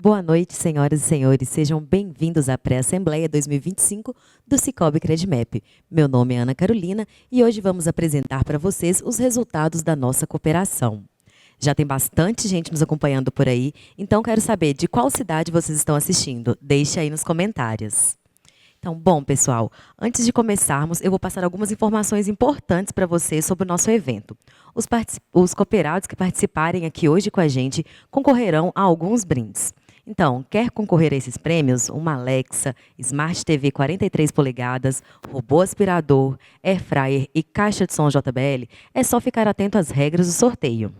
Boa noite, senhoras e senhores. Sejam bem-vindos à Pré-Assembleia 2025 do Sicoob Credimap. Meu nome é Ana Carolina e hoje vamos apresentar para vocês os resultados da nossa cooperação. Já tem bastante gente nos acompanhando por aí, então quero saber de qual cidade vocês estão assistindo. Deixe aí nos comentários. Então, bom, pessoal, antes de começarmos, eu vou passar algumas informações importantes para vocês sobre o nosso evento. Os cooperados que participarem aqui hoje com a gente concorrerão a alguns brindes. Então, quer concorrer a esses prêmios? Uma Alexa, Smart TV 43 polegadas, robô aspirador, air fryer e caixa de som JBL? É só ficar atento às regras do sorteio.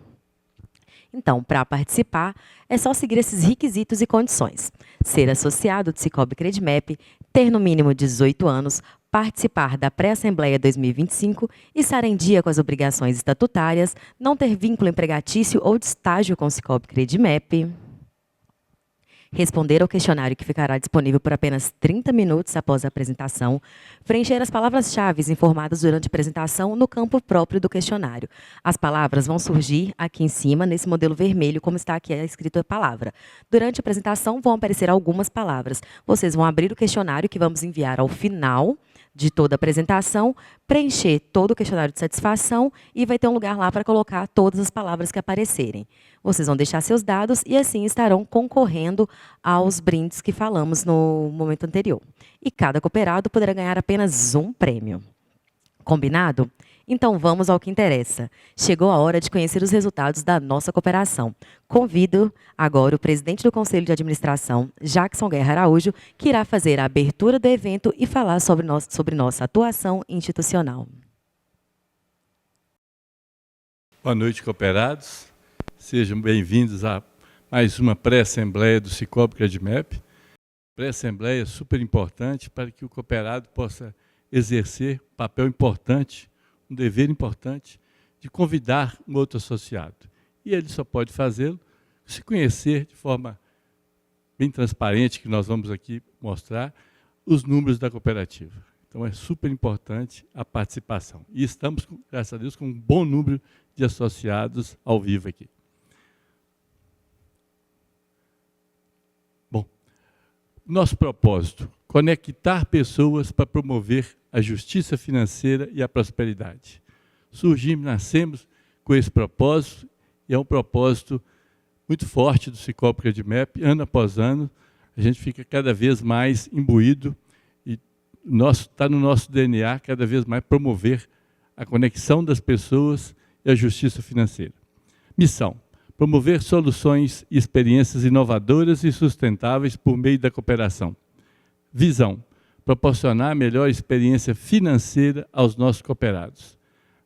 Então, para participar, é só seguir esses requisitos e condições. Ser associado do Sicoob Credimap, ter no mínimo 18 anos, participar da Pré-Assembleia 2025 e estar em dia com as obrigações estatutárias, não ter vínculo empregatício ou de estágio com o Sicoob Credimap, responder ao questionário que ficará disponível por apenas 30 minutos após a apresentação, preencher as palavras-chave informadas durante a apresentação no campo próprio do questionário. As palavras vão surgir aqui em cima, nesse modelo vermelho, como está aqui escrito a palavra. Durante a apresentação vão aparecer algumas palavras. Vocês vão abrir o questionário que vamos enviar ao final de toda a apresentação, preencher todo o questionário de satisfação e vai ter um lugar lá para colocar todas as palavras que aparecerem. Vocês vão deixar seus dados e assim estarão concorrendo aos brindes que falamos no momento anterior. E cada cooperado poderá ganhar apenas um prêmio. Combinado? Então vamos ao que interessa. Chegou a hora de conhecer os resultados da nossa cooperação. Convido agora o presidente do Conselho de Administração, Jackson Guerra Araújo, que irá fazer a abertura do evento e falar sobre nossa atuação institucional. Boa noite, cooperados. Sejam bem-vindos a mais uma pré-assembleia do Sicoob Credimap. Pré-assembleia super importante para que o cooperado possa exercer um papel importante, um dever importante de convidar um outro associado. E ele só pode fazê-lo se conhecer de forma bem transparente, que nós vamos aqui mostrar, os números da cooperativa. Então é super importante a participação. E estamos, graças a Deus, com um bom número de associados ao vivo aqui. Bom, nosso propósito, conectar pessoas para promover a justiça financeira e a prosperidade. Nascemos com esse propósito, e é um propósito muito forte do Sicoob Credimap. Ano após ano, a gente fica cada vez mais imbuído, e está no nosso DNA cada vez mais promover a conexão das pessoas e a justiça financeira. Missão: promover soluções e experiências inovadoras e sustentáveis por meio da cooperação. Visão: proporcionar a melhor experiência financeira aos nossos cooperados.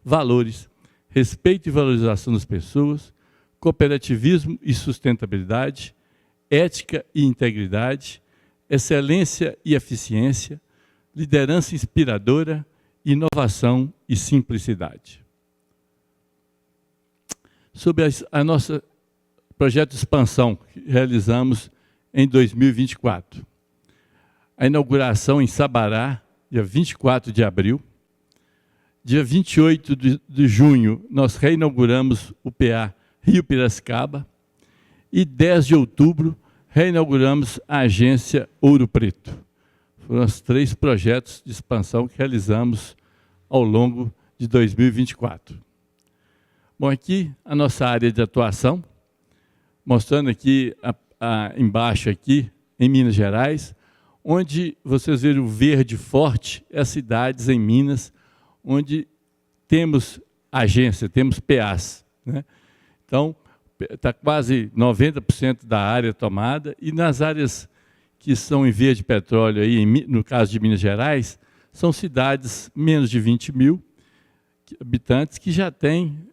Valores: respeito e valorização das pessoas, cooperativismo e sustentabilidade, ética e integridade, excelência e eficiência, liderança inspiradora, inovação e simplicidade. Sobre a nossa projeto de expansão que realizamos em 2024. A inauguração em Sabará, dia 24 de abril. Dia 28 de junho, nós reinauguramos o PA Rio Piracicaba. E 10 de outubro, reinauguramos a agência Ouro Preto. Foram os 3 projetos de expansão que realizamos ao longo de 2024. Bom, aqui a nossa área de atuação, mostrando aqui embaixo aqui, em Minas Gerais, onde vocês viram o verde forte, as cidades em Minas, onde temos agência, temos PAs, né? Então, está quase 90% da área tomada, e nas áreas que são em via de petróleo, aí, no caso de Minas Gerais, são cidades menos de 20 mil habitantes que já têm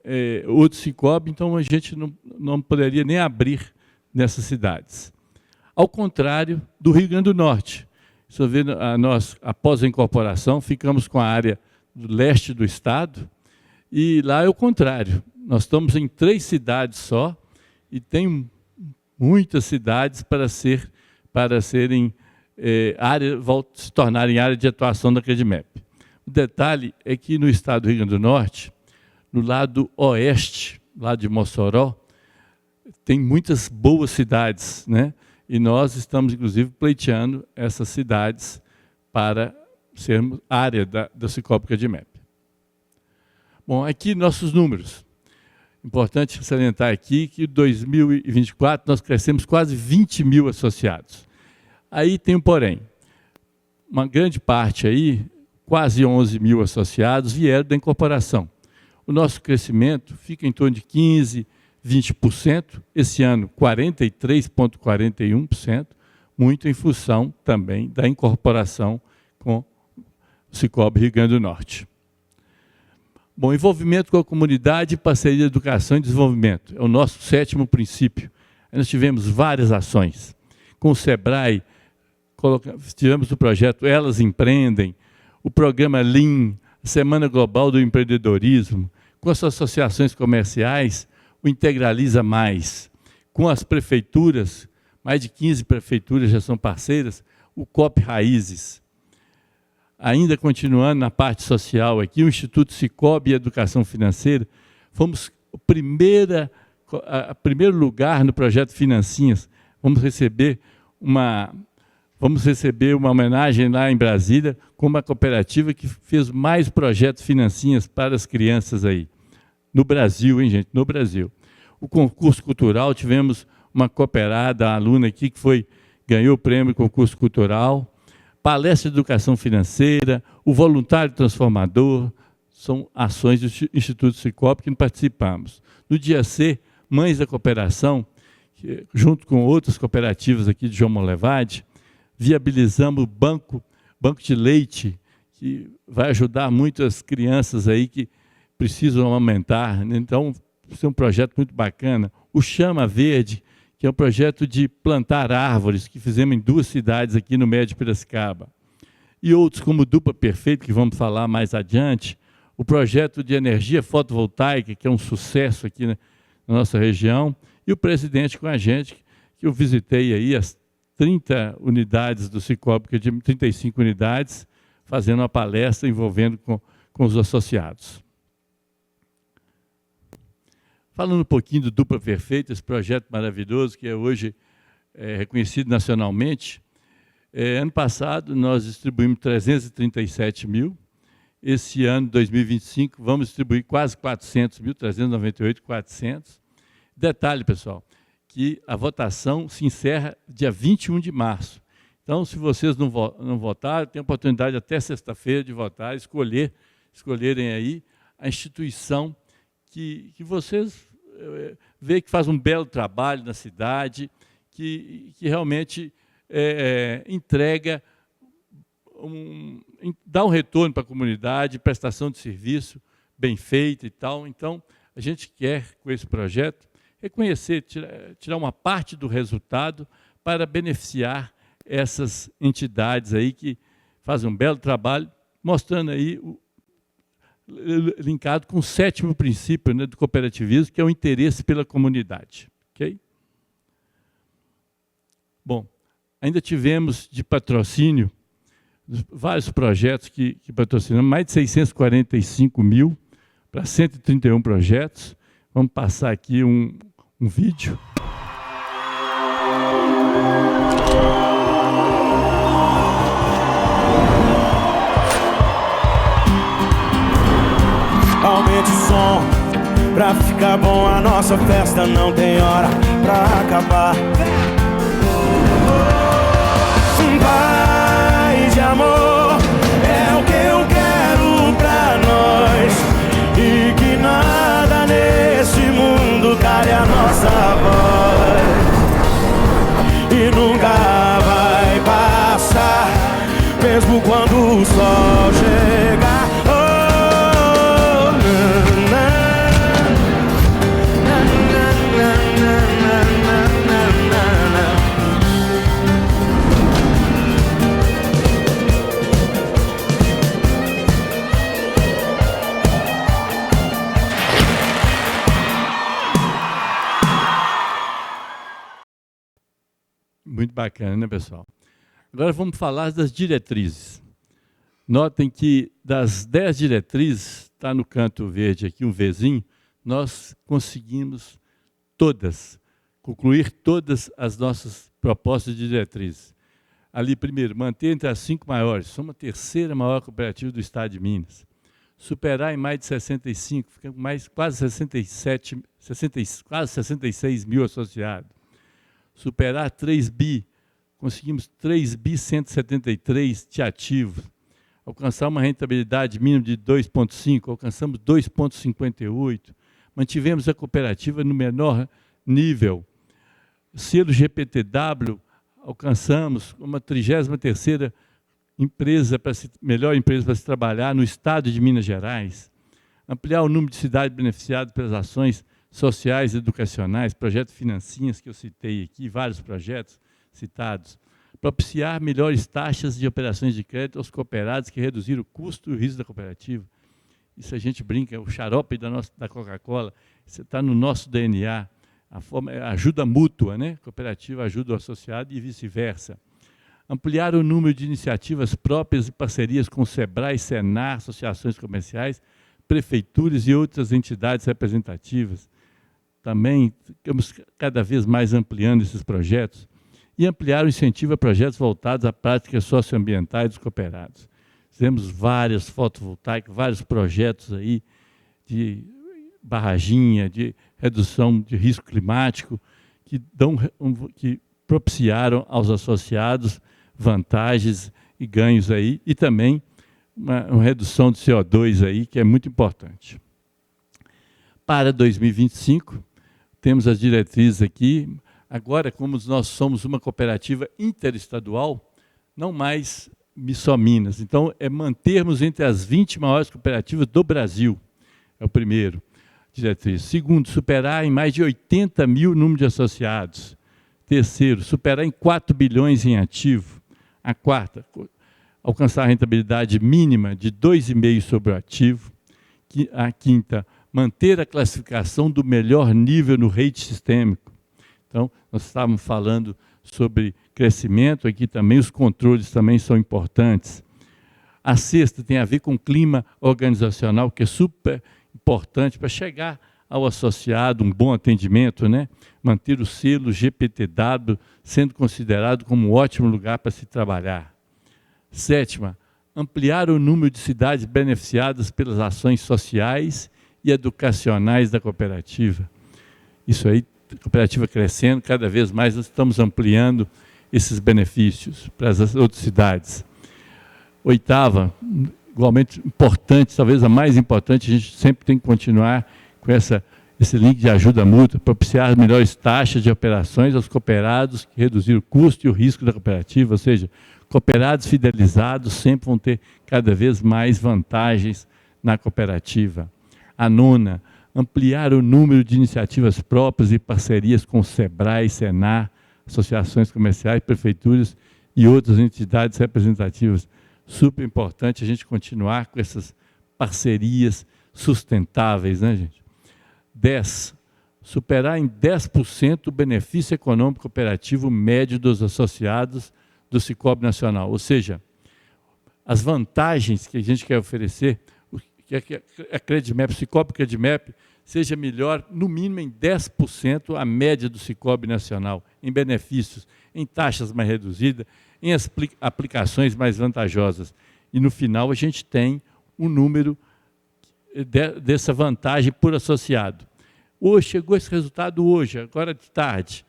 outro Sicoob, então a gente não poderia nem abrir nessas cidades. Ao contrário do Rio Grande do Norte. Você vê, após a incorporação, ficamos com a área do leste do estado, e lá é o contrário. Nós estamos em 3 cidades só, e tem muitas cidades para se tornarem área de atuação da Credimap. O detalhe é que no estado do Rio Grande do Norte, no lado oeste, lá de Mossoró, tem muitas boas cidades, né? E nós estamos, inclusive, pleiteando essas cidades para sermos área da Cicobi Credimep. Bom, aqui nossos números. Importante salientar aqui que em 2024 nós crescemos quase 20 mil associados. Aí tem um porém. Uma grande parte aí, quase 11 mil associados, vieram da incorporação. O nosso crescimento fica em torno de 15%, 20%, esse ano 43,41%, muito em função também da incorporação com o Cicobi Rio Grande do Norte. Bom, envolvimento com a comunidade e parceria de educação e desenvolvimento. É o nosso 7º princípio. Nós tivemos várias ações. Com o SEBRAE, tivemos o projeto Elas Empreendem, o programa Lean, a Semana Global do Empreendedorismo, com as associações comerciais, o Integraliza Mais, com as prefeituras, mais de 15 prefeituras já são parceiras, o COP Raízes. Ainda continuando na parte social aqui, o Instituto Cicobi Educação Financeira, fomos o primeiro lugar no projeto Financinhas. Vamos receber uma homenagem lá em Brasília com uma cooperativa que fez mais projetos Financinhas para as crianças aí. No Brasil, hein, gente? No Brasil. O concurso cultural, tivemos uma cooperada, uma aluna aqui que ganhou o prêmio concurso cultural. Palestra de educação financeira, o voluntário transformador, são ações do Instituto Cicobi que participamos. No dia C, Mães da Cooperação, junto com outras cooperativas aqui de João Molevade, viabilizamos o banco de leite, que vai ajudar muito as crianças aí que precisam aumentar. Então, isso é um projeto muito bacana. O Chama Verde, que é um projeto de plantar árvores, que fizemos em 2 cidades aqui no Médio Piracicaba. E outros, como o Dupla Perfeito, que vamos falar mais adiante, o projeto de energia fotovoltaica, que é um sucesso aqui na nossa região, e o presidente com a gente, que eu visitei aí as 30 unidades do Cicobi, que é de 35 unidades, fazendo uma palestra envolvendo com os associados. Falando um pouquinho do Dupla Perfeita, esse projeto maravilhoso que hoje é reconhecido nacionalmente. Ano passado nós distribuímos 337 mil. Esse ano, 2025, vamos distribuir quase 400 mil, 398.400. Detalhe, pessoal, que a votação se encerra dia 21 de março. Então, se vocês não votaram, tem a oportunidade até sexta-feira de votar, escolherem aí a instituição que vocês veem que faz um belo trabalho na cidade, que realmente entrega, dá um retorno para a comunidade, prestação de serviço bem feita e tal. Então, a gente quer, com esse projeto, reconhecer, tirar uma parte do resultado para beneficiar essas entidades aí que fazem um belo trabalho, mostrando aí linkado com o 7º princípio, né, do cooperativismo, que é o interesse pela comunidade. Okay? Bom, ainda tivemos de patrocínio vários projetos que patrocinamos, mais de 645 mil para 131 projetos. Vamos passar aqui um vídeo. Aumente o som, pra ficar bom, a nossa festa não tem hora pra acabar. Paz e amor é o que eu quero pra nós, e que nada nesse mundo cale a nossa voz. E nunca vai passar, mesmo quando o sol chegar. Muito bacana, né, pessoal? Agora vamos falar das diretrizes. Notem que das 10 diretrizes, está no canto verde aqui, um Vzinho, nós conseguimos todas concluir todas as nossas propostas de diretrizes. Ali, primeiro, manter entre as 5 maiores, somos a terceira maior cooperativa do estado de Minas. Superar em mais de 65, ficamos mais quase 66 mil associados. Superar 3 bi, conseguimos 3 bi 173 de ativos. Alcançar uma rentabilidade mínima de 2,5, alcançamos 2,58. Mantivemos a cooperativa no menor nível. Selo GPTW, alcançamos uma 33ª melhor empresa para se trabalhar no estado de Minas Gerais. Ampliar o número de cidades beneficiadas pelas ações sociais e educacionais, projetos Financinhas, que eu citei aqui, vários projetos citados. Propiciar melhores taxas de operações de crédito aos cooperados que reduziram o custo e o risco da cooperativa. Isso a gente brinca, o xarope da Coca-Cola, isso está no nosso DNA. A forma é ajuda mútua, né? Cooperativa ajuda o associado e vice-versa. Ampliar o número de iniciativas próprias e parcerias com o SEBRAE, SENAR, associações comerciais, prefeituras e outras entidades representativas. Também estamos cada vez mais ampliando esses projetos. E ampliar o incentivo a projetos voltados a práticas socioambientais dos cooperados. Fizemos várias fotovoltaicas, vários projetos aí de barraginha, de redução de risco climático, que propiciaram aos associados vantagens e ganhos aí, e também uma redução de CO2 aí, que é muito importante. Para 2025, temos as diretrizes aqui. Agora, como nós somos uma cooperativa interestadual, não mais só Minas. Então, é mantermos entre as 20 maiores cooperativas do Brasil. É o primeiro diretriz. Segundo, superar em mais de 80 mil número de associados. Terceiro, superar em 4 bilhões em ativo. A quarta, alcançar a rentabilidade mínima de 2,5 sobre o ativo. A quinta, manter a classificação do melhor nível no rating sistêmico. Então, nós estávamos falando sobre crescimento, aqui também os controles também são importantes. A sexta tem a ver com o clima organizacional, que é super importante para chegar ao associado, um bom atendimento, né? Manter o selo GPTW sendo considerado como um ótimo lugar para se trabalhar. Sétima, ampliar o número de cidades beneficiadas pelas ações sociais e educacionais da cooperativa. Isso aí, a cooperativa crescendo, cada vez mais nós estamos ampliando esses benefícios para as outras cidades. Oitava, igualmente importante, talvez a mais importante, a gente sempre tem que continuar com esse link de ajuda mútua, propiciar melhores taxas de operações aos cooperados que reduziram o custo e o risco da cooperativa, ou seja, cooperados fidelizados sempre vão ter cada vez mais vantagens na cooperativa. A nona, ampliar o número de iniciativas próprias e parcerias com o SEBRAE, SENAR, associações comerciais, prefeituras e outras entidades representativas. Super importante a gente continuar com essas parcerias sustentáveis, né, gente? 10. Superar em 10% o benefício econômico cooperativo médio dos associados do Cicobi Nacional. Ou seja, as vantagens que a gente quer oferecer, que a Credimap, o Cicobi Credimap, seja melhor, no mínimo em 10% a média do Cicobi Nacional, em benefícios, em taxas mais reduzidas, em aplicações mais vantajosas. E no final a gente tem um número dessa vantagem por associado. Hoje, chegou esse resultado hoje, agora de tarde.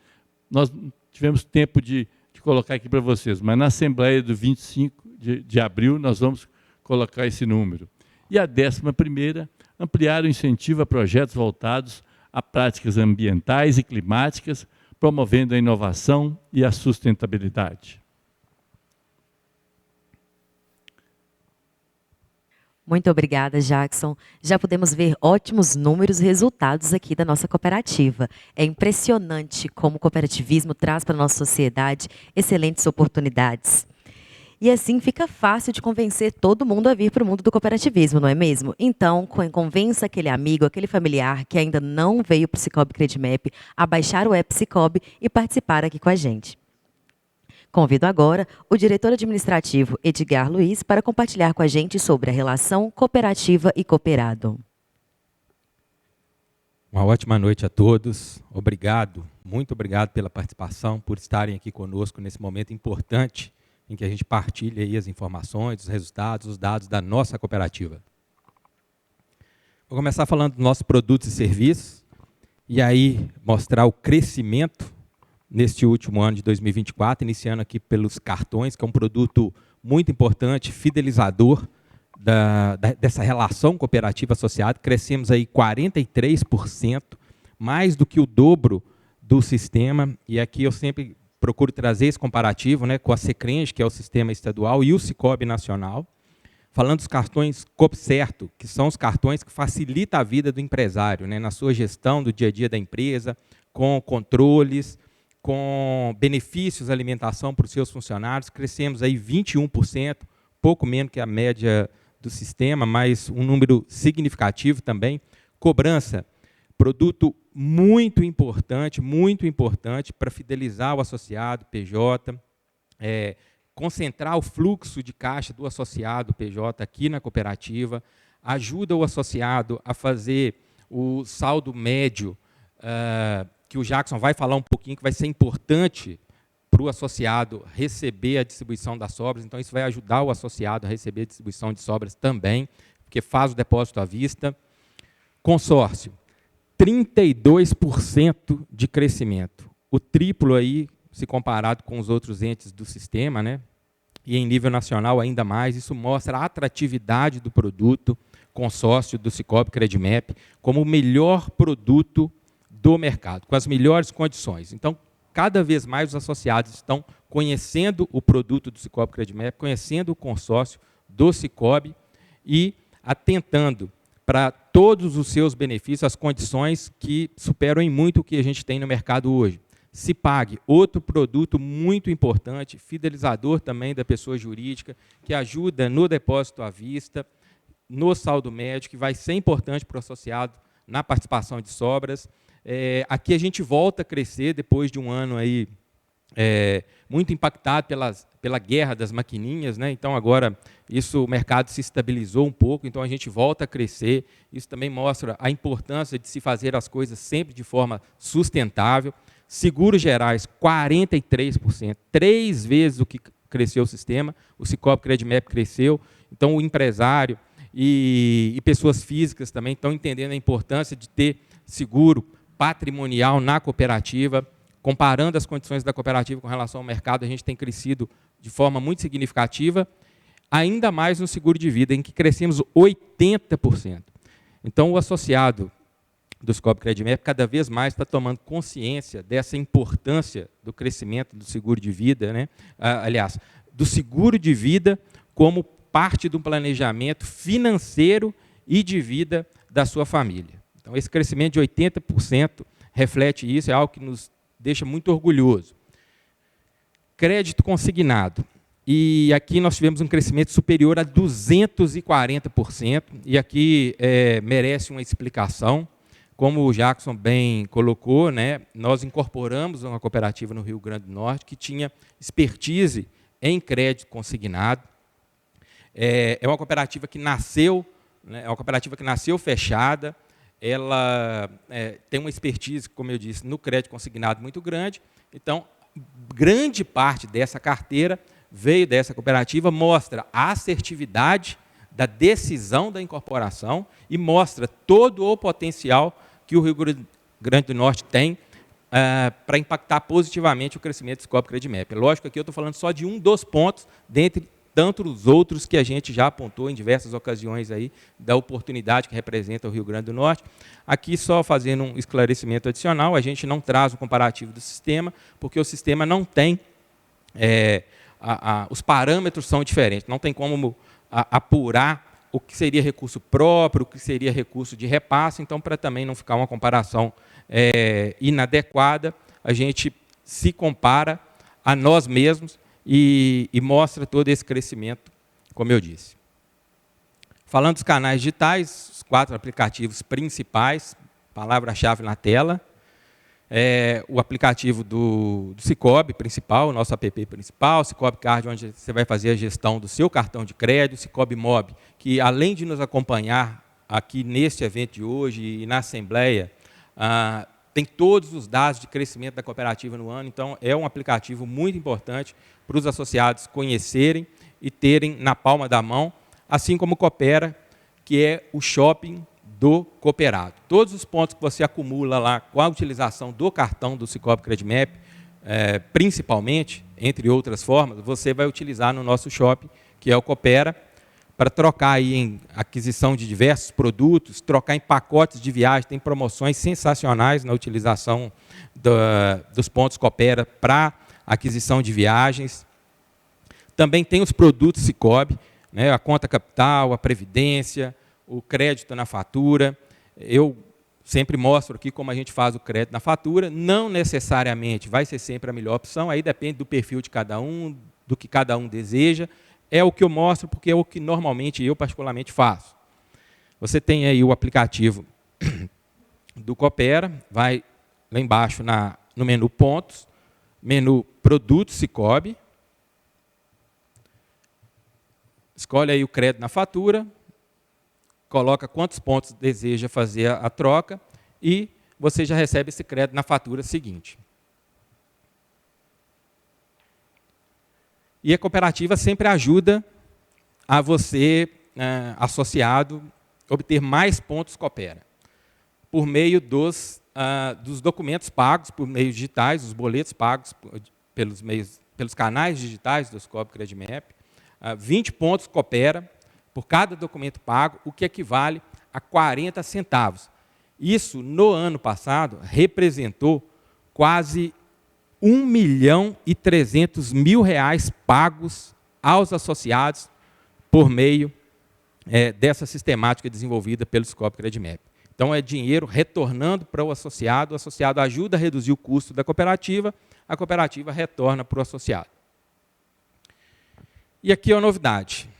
Nós tivemos tempo de colocar aqui para vocês, mas na Assembleia do 25 de abril nós vamos colocar esse número. E a 11ª, ampliar o incentivo a projetos voltados a práticas ambientais e climáticas, promovendo a inovação e a sustentabilidade. Muito obrigada, Jackson. Já podemos ver ótimos números e resultados aqui da nossa cooperativa. É impressionante como o cooperativismo traz para a nossa sociedade excelentes oportunidades. E assim fica fácil de convencer todo mundo a vir para o mundo do cooperativismo, não é mesmo? Então, convença aquele amigo, aquele familiar que ainda não veio para o Cicobi Credimap a baixar o app Cicobi e participar aqui com a gente. Convido agora o diretor administrativo Edgar Luiz para compartilhar com a gente sobre a relação cooperativa e cooperado. Uma ótima noite a todos. Obrigado muito obrigado pela participação, por estarem aqui conosco nesse momento importante em que a gente partilha aí as informações, os resultados, os dados da nossa cooperativa. Vou começar falando dos nossos produtos e serviços, e aí mostrar o crescimento neste último ano de 2024, iniciando aqui pelos cartões, que é um produto muito importante, fidelizador dessa relação cooperativa associada. Crescemos aí 43%, mais do que o dobro do sistema, e aqui eu sempre procuro trazer esse comparativo, né, com a Secrenge, que é o sistema estadual, e o Cicobi nacional, falando dos cartões Copcerto, que são os cartões que facilitam a vida do empresário, né, na sua gestão do dia a dia da empresa, com controles, com benefícios de alimentação para os seus funcionários. Crescemos aí 21%, pouco menos que a média do sistema, mas um número significativo também. Cobrança, produto muito importante para fidelizar o associado PJ, concentrar o fluxo de caixa do associado PJ aqui na cooperativa, ajuda o associado a fazer o saldo médio, que o Jackson vai falar um pouquinho, que vai ser importante para o associado receber a distribuição das sobras. Então, isso vai ajudar o associado a receber a distribuição de sobras também, porque faz o depósito à vista. Consórcio, 32% de crescimento. O triplo aí, se comparado com os outros entes do sistema, né? E em nível nacional ainda mais. Isso mostra a atratividade do produto consórcio do Cicobi Credimap como o melhor produto do mercado, com as melhores condições. Então, cada vez mais os associados estão conhecendo o produto do Cicobi Credimap, conhecendo o consórcio do Cicobi e atentando para todos os seus benefícios, as condições que superam em muito o que a gente tem no mercado hoje. Cipag, outro produto muito importante, fidelizador também da pessoa jurídica, que ajuda no depósito à vista, no saldo médio, que vai ser importante para o associado na participação de sobras. Aqui a gente volta a crescer depois de um ano aí, muito impactado pela guerra das maquininhas, né? Então agora o mercado se estabilizou um pouco, então a gente volta a crescer. Isso também mostra a importância de se fazer as coisas sempre de forma sustentável. Seguros gerais, 43%, 3 vezes o que cresceu o sistema. O Cicobi Credimap cresceu, então o empresário e pessoas físicas também estão entendendo a importância de ter seguro patrimonial na cooperativa. Comparando as condições da cooperativa com relação ao mercado, a gente tem crescido de forma muito significativa, ainda mais no seguro de vida, em que crescemos 80%. Então, o associado do Cicobi Credimap cada vez mais está tomando consciência dessa importância do crescimento do seguro de vida, né? Aliás, do seguro de vida como parte do planejamento financeiro e de vida da sua família. Então, esse crescimento de 80% reflete isso, é algo que nos deixa muito orgulhoso. Crédito consignado. E aqui nós tivemos um crescimento superior a 240%, e aqui merece uma explicação. Como o Jackson bem colocou, né, nós incorporamos uma cooperativa no Rio Grande do Norte que tinha expertise em crédito consignado. É uma cooperativa que nasceu, né, fechada. Ela tem uma expertise, como eu disse, no crédito consignado muito grande. Então, grande parte dessa carteira veio dessa cooperativa, mostra a assertividade da decisão da incorporação e mostra todo o potencial que o Rio Grande do Norte tem para impactar positivamente o crescimento do Cicobi Credimap. Lógico que aqui eu estou falando só de um dos pontos, dentre tantos outros que a gente já apontou em diversas ocasiões aí, da oportunidade que representa o Rio Grande do Norte. Aqui, só fazendo um esclarecimento adicional, a gente não traz o comparativo do sistema, porque o sistema não tem, os parâmetros são diferentes, não tem como apurar o que seria recurso próprio, o que seria recurso de repasse. Então, para também não ficar uma comparação inadequada, a gente se compara a nós mesmos e mostra todo esse crescimento, como eu disse. Falando dos canais digitais, os 4 aplicativos principais, palavra-chave na tela, o aplicativo do Cicobi principal, o nosso app principal, o Cicobi Card, onde você vai fazer a gestão do seu cartão de crédito, o Cicobi Mob, que além de nos acompanhar aqui neste evento de hoje e na Assembleia, tem todos os dados de crescimento da cooperativa no ano, então é um aplicativo muito importante para os associados conhecerem e terem na palma da mão, assim como o Coopera, que é o shopping do cooperado. Todos os pontos que você acumula lá com a utilização do cartão do Sicoob Credimap, principalmente, entre outras formas, você vai utilizar no nosso shopping, que é o Coopera, para trocar aí em aquisição de diversos produtos, trocar em pacotes de viagem, tem promoções sensacionais na utilização dos pontos Coopera para aquisição de viagens. Também tem os produtos Sicoob, né, a conta capital, a previdência, o crédito na fatura. Eu sempre mostro aqui como a gente faz o crédito na fatura, não necessariamente vai ser sempre a melhor opção, aí depende do perfil de cada um, do que cada um deseja. É o que eu mostro, porque é o que normalmente eu particularmente faço. Você tem aí o aplicativo do Coopera, vai lá embaixo no menu Pontos, menu Produtos Sicoob, escolhe aí o crédito na fatura, coloca quantos pontos deseja fazer a troca e você já recebe esse crédito na fatura seguinte. E a cooperativa sempre ajuda a você, associado, obter mais pontos Coopera, por meio dos documentos pagos por meios digitais, os boletos pagos pelos canais digitais do Sicoob Credimap, 20 pontos Coopera por cada documento pago, o que equivale a 40 centavos. Isso, no ano passado, representou quase R$1.300.000 pagos aos associados por meio dessa sistemática desenvolvida pelo Sicoob Credimap. Então, é dinheiro retornando para o associado ajuda a reduzir o custo da cooperativa, a cooperativa retorna para o associado. E aqui é a novidade.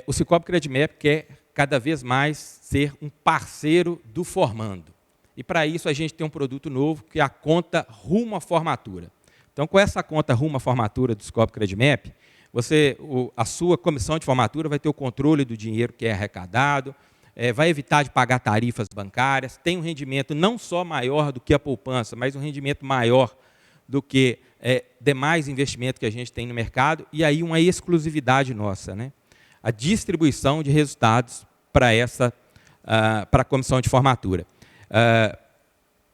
O Sicoob Credimap quer cada vez mais ser um parceiro do formando. E, para isso, a gente tem um produto novo, que é a conta Rumo à Formatura. Então, com essa conta Rumo à Formatura do Sicoob Credimap, a sua comissão de formatura vai ter o controle do dinheiro que é arrecadado, vai evitar de pagar tarifas bancárias, tem um rendimento não só maior do que a poupança, mas um rendimento maior do que demais investimentos que a gente tem no mercado, e aí uma exclusividade nossa, né? A distribuição de resultados para a comissão de formatura.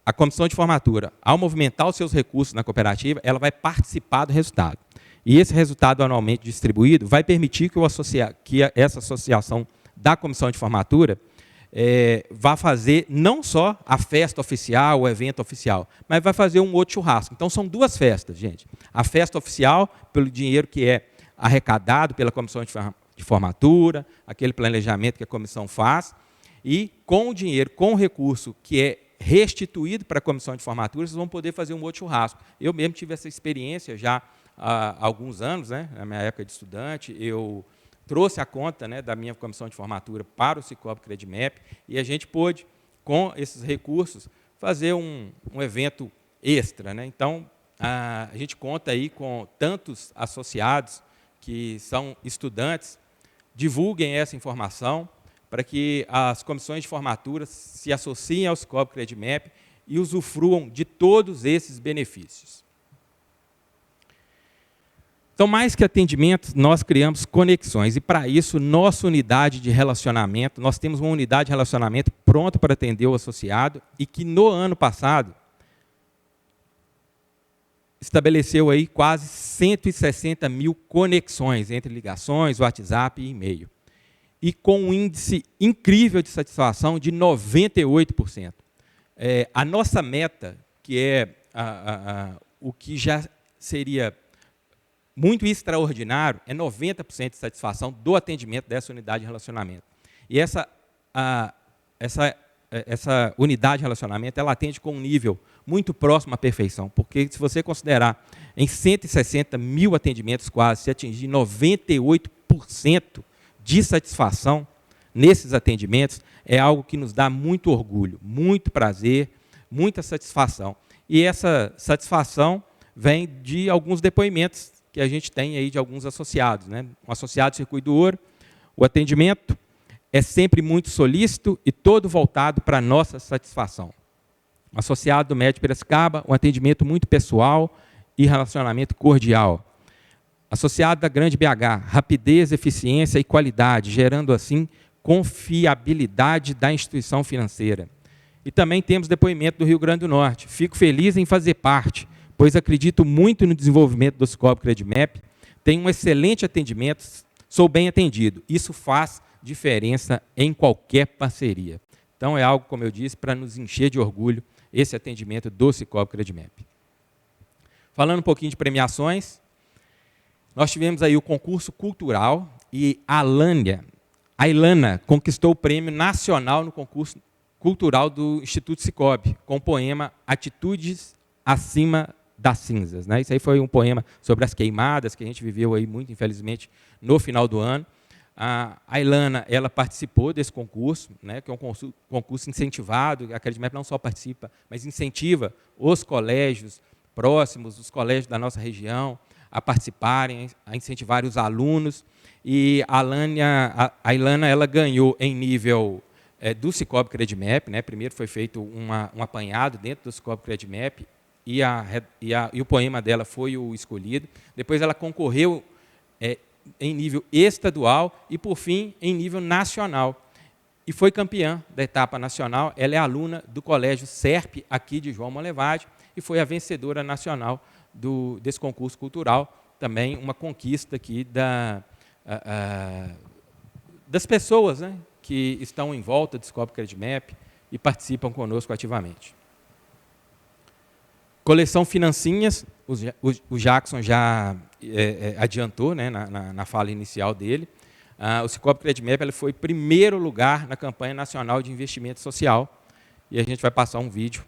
A comissão de formatura, ao movimentar os seus recursos na cooperativa, ela vai participar do resultado. E esse resultado anualmente distribuído vai permitir que essa associação da comissão de formatura vá fazer não só a festa oficial, o evento oficial, mas vai fazer um outro churrasco. Então, são duas festas, gente. A festa oficial, pelo dinheiro que é arrecadado pela comissão de formatura, aquele planejamento que a comissão faz, e com o dinheiro, com o recurso que é restituído para a comissão de formatura, vocês vão poder fazer um outro churrasco. Eu mesmo tive essa experiência já há alguns anos, né, na minha época de estudante, eu trouxe a conta, né, da minha comissão de formatura para o Sicoob Credimap e a gente pôde, com esses recursos, fazer um evento extra, né? Então, a gente conta aí com tantos associados que são estudantes, divulguem essa informação para que as comissões de formatura se associem ao Sicoob Credimap e usufruam de todos esses benefícios. Então, mais que atendimento, nós criamos conexões. E, para isso, nossa unidade de relacionamento, nós temos uma unidade de relacionamento pronta para atender o associado e que, no ano passado, estabeleceu aí quase 160 mil conexões entre ligações, WhatsApp e e-mail. E com um índice incrível de satisfação de 98%. A nossa meta, que é o que já seria muito extraordinário, é 90% de satisfação do atendimento dessa unidade de relacionamento. E essa unidade de relacionamento, ela atende com um nível muito próximo à perfeição, porque se você considerar em 160 mil atendimentos quase, se atingir 98% de satisfação nesses atendimentos, é algo que nos dá muito orgulho, muito prazer, muita satisfação. E essa satisfação vem de alguns depoimentos que a gente tem aí de alguns associados, né? Um associado do Circuito do Ouro, o atendimento é sempre muito solícito e todo voltado para a nossa satisfação. Associado do MED Piracicaba, um atendimento muito pessoal e relacionamento cordial. Associado da Grande BH, rapidez, eficiência e qualidade, gerando assim confiabilidade da instituição financeira. E também temos depoimento do Rio Grande do Norte. Fico feliz em fazer parte, pois acredito muito no desenvolvimento do Cicobi Credimap. Tem um excelente atendimento, sou bem atendido. Isso faz diferença em qualquer parceria. Então é algo, como eu disse, para nos encher de orgulho esse atendimento do Cicobi Credimap. Falando um pouquinho de premiações, nós tivemos aí o concurso cultural e a Ilana conquistou o prêmio nacional no concurso cultural do Instituto Cicobi, com o poema Atitudes Acima das Cinzas. Né? Isso aí foi um poema sobre as queimadas que a gente viveu aí muito, infelizmente, no final do ano. A Ilana, ela participou desse concurso, né, que é um concurso incentivado, a Credimap não só participa, mas incentiva os colégios próximos, os colégios da nossa região, a participarem, a incentivarem os alunos. E a Ilana ela ganhou em nível do Cicobi Credimap, né? Primeiro foi feito um apanhado dentro do Cicobi Credimap e o poema dela foi o escolhido. Depois ela concorreu em nível estadual e, por fim, em nível nacional. E foi campeã da etapa nacional. Ela é aluna do Colégio SERP, aqui de João Monlevade, e foi a vencedora nacional desse concurso cultural. Também uma conquista aqui das pessoas, né, que estão em volta do Cicobi Credimap e participam conosco ativamente. Coleção Financinhas, o Jackson já adiantou, né, na fala inicial dele. O Cicobi Credimap ele foi primeiro lugar na campanha nacional de investimento social. E a gente vai passar um vídeo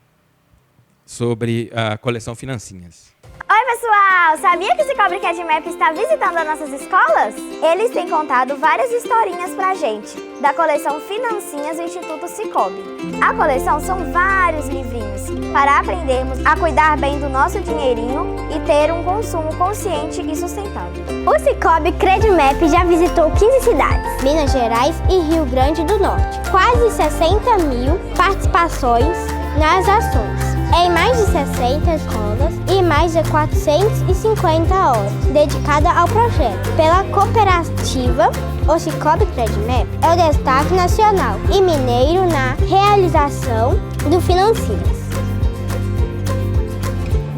sobre a coleção Financinhas. Oi, pessoal! Sabia que o Cicobi Credimap está visitando as nossas escolas? Eles têm contado várias historinhas pra gente, da coleção Financinhas do Instituto Cicobi. A coleção são vários livrinhos, para aprendermos a cuidar bem do nosso dinheirinho e ter um consumo consciente e sustentável. O Cicobi Credimap já visitou 15 cidades, Minas Gerais e Rio Grande do Norte. Quase 60 mil participações nas ações, em mais de 60 escolas e mais de 450 horas dedicadas ao projeto. Pela cooperativa, o Cicobi Credimap é o destaque nacional e mineiro na realização do Financinhas.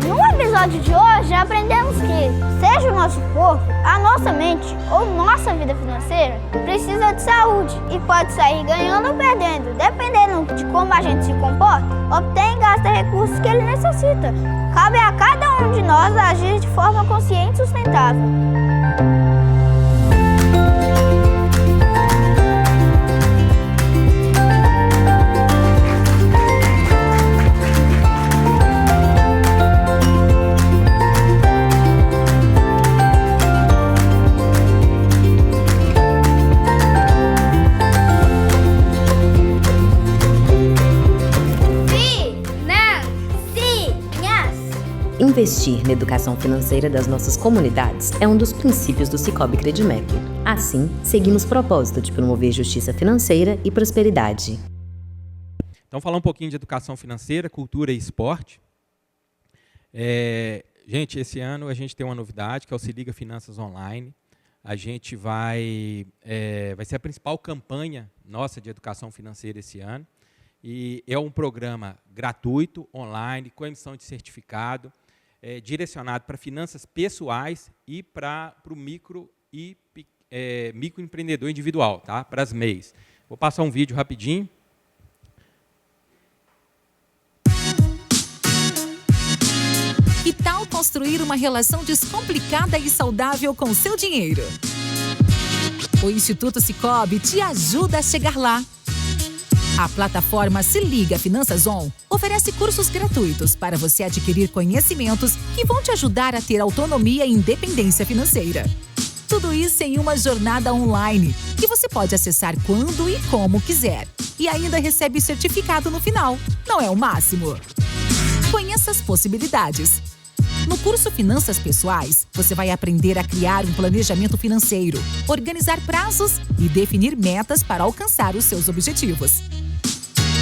No episódio de hoje, aprendemos que, seja o nosso corpo, a nossa mente ou nossa vida financeira, precisa de saúde e pode sair ganhando ou perdendo, dependendo de como a gente se comporta, obtém e gasta recursos que ele necessita. Cabe a cada um de nós agir de forma consciente e sustentável. Investir na educação financeira das nossas comunidades é um dos princípios do Cicobi Credimap. Assim, seguimos o propósito de promover justiça financeira e prosperidade. Então, falar um pouquinho de educação financeira, cultura e esporte. Gente, esse ano a gente tem uma novidade, que é o Se Liga Finanças Online. A gente vai ser a principal campanha nossa de educação financeira esse ano. E é um programa gratuito, online, com emissão de certificado, direcionado para finanças pessoais e para o microempreendedor individual, tá? Para as MEIs. Vou passar um vídeo rapidinho. Que tal construir uma relação descomplicada e saudável com o seu dinheiro? O Instituto Cicobi te ajuda a chegar lá. A plataforma Se Liga Finanças On oferece cursos gratuitos para você adquirir conhecimentos que vão te ajudar a ter autonomia e independência financeira. Tudo isso em uma jornada online, que você pode acessar quando e como quiser. E ainda recebe certificado no final. Não é o máximo? Conheça as possibilidades. No curso Finanças Pessoais, você vai aprender a criar um planejamento financeiro, organizar prazos e definir metas para alcançar os seus objetivos.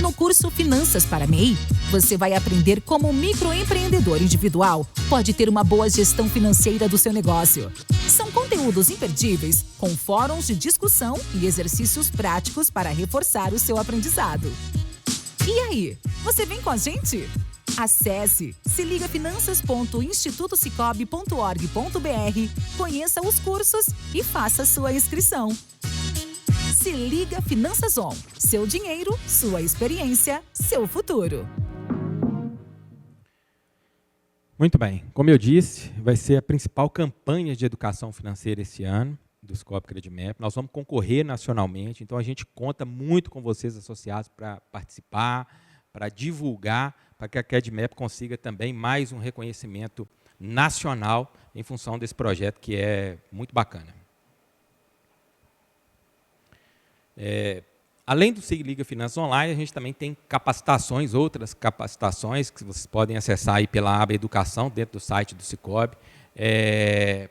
No curso Finanças para MEI, você vai aprender como o microempreendedor individual pode ter uma boa gestão financeira do seu negócio. São conteúdos imperdíveis, com fóruns de discussão e exercícios práticos para reforçar o seu aprendizado. E aí, você vem com a gente? Acesse seligafinanças.institutocicobi.org.br, conheça os cursos e faça sua inscrição. Se Liga Finanças On. Seu dinheiro, sua experiência, seu futuro. Muito bem. Como eu disse, vai ser a principal campanha de educação financeira esse ano do Cicobi Credimap. Nós vamos concorrer nacionalmente, então a gente conta muito com vocês associados para participar, para divulgar, para que a Credimap consiga também mais um reconhecimento nacional em função desse projeto que é muito bacana. Além do Se Liga Finanças Online, a gente também tem capacitações, outras capacitações que vocês podem acessar aí pela aba Educação, dentro do site do Cicobi,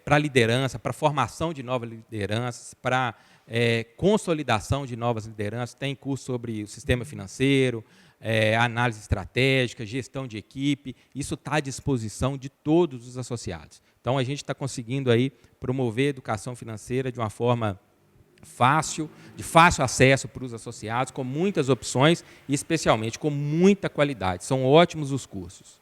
para liderança, para formação de novas lideranças, para consolidação de novas lideranças. Tem curso sobre o sistema financeiro, análise estratégica, gestão de equipe. Isso está à disposição de todos os associados. Então, a gente está conseguindo aí promover a educação financeira de uma forma fácil, de fácil acesso para os associados, com muitas opções e, especialmente, com muita qualidade. São ótimos os cursos.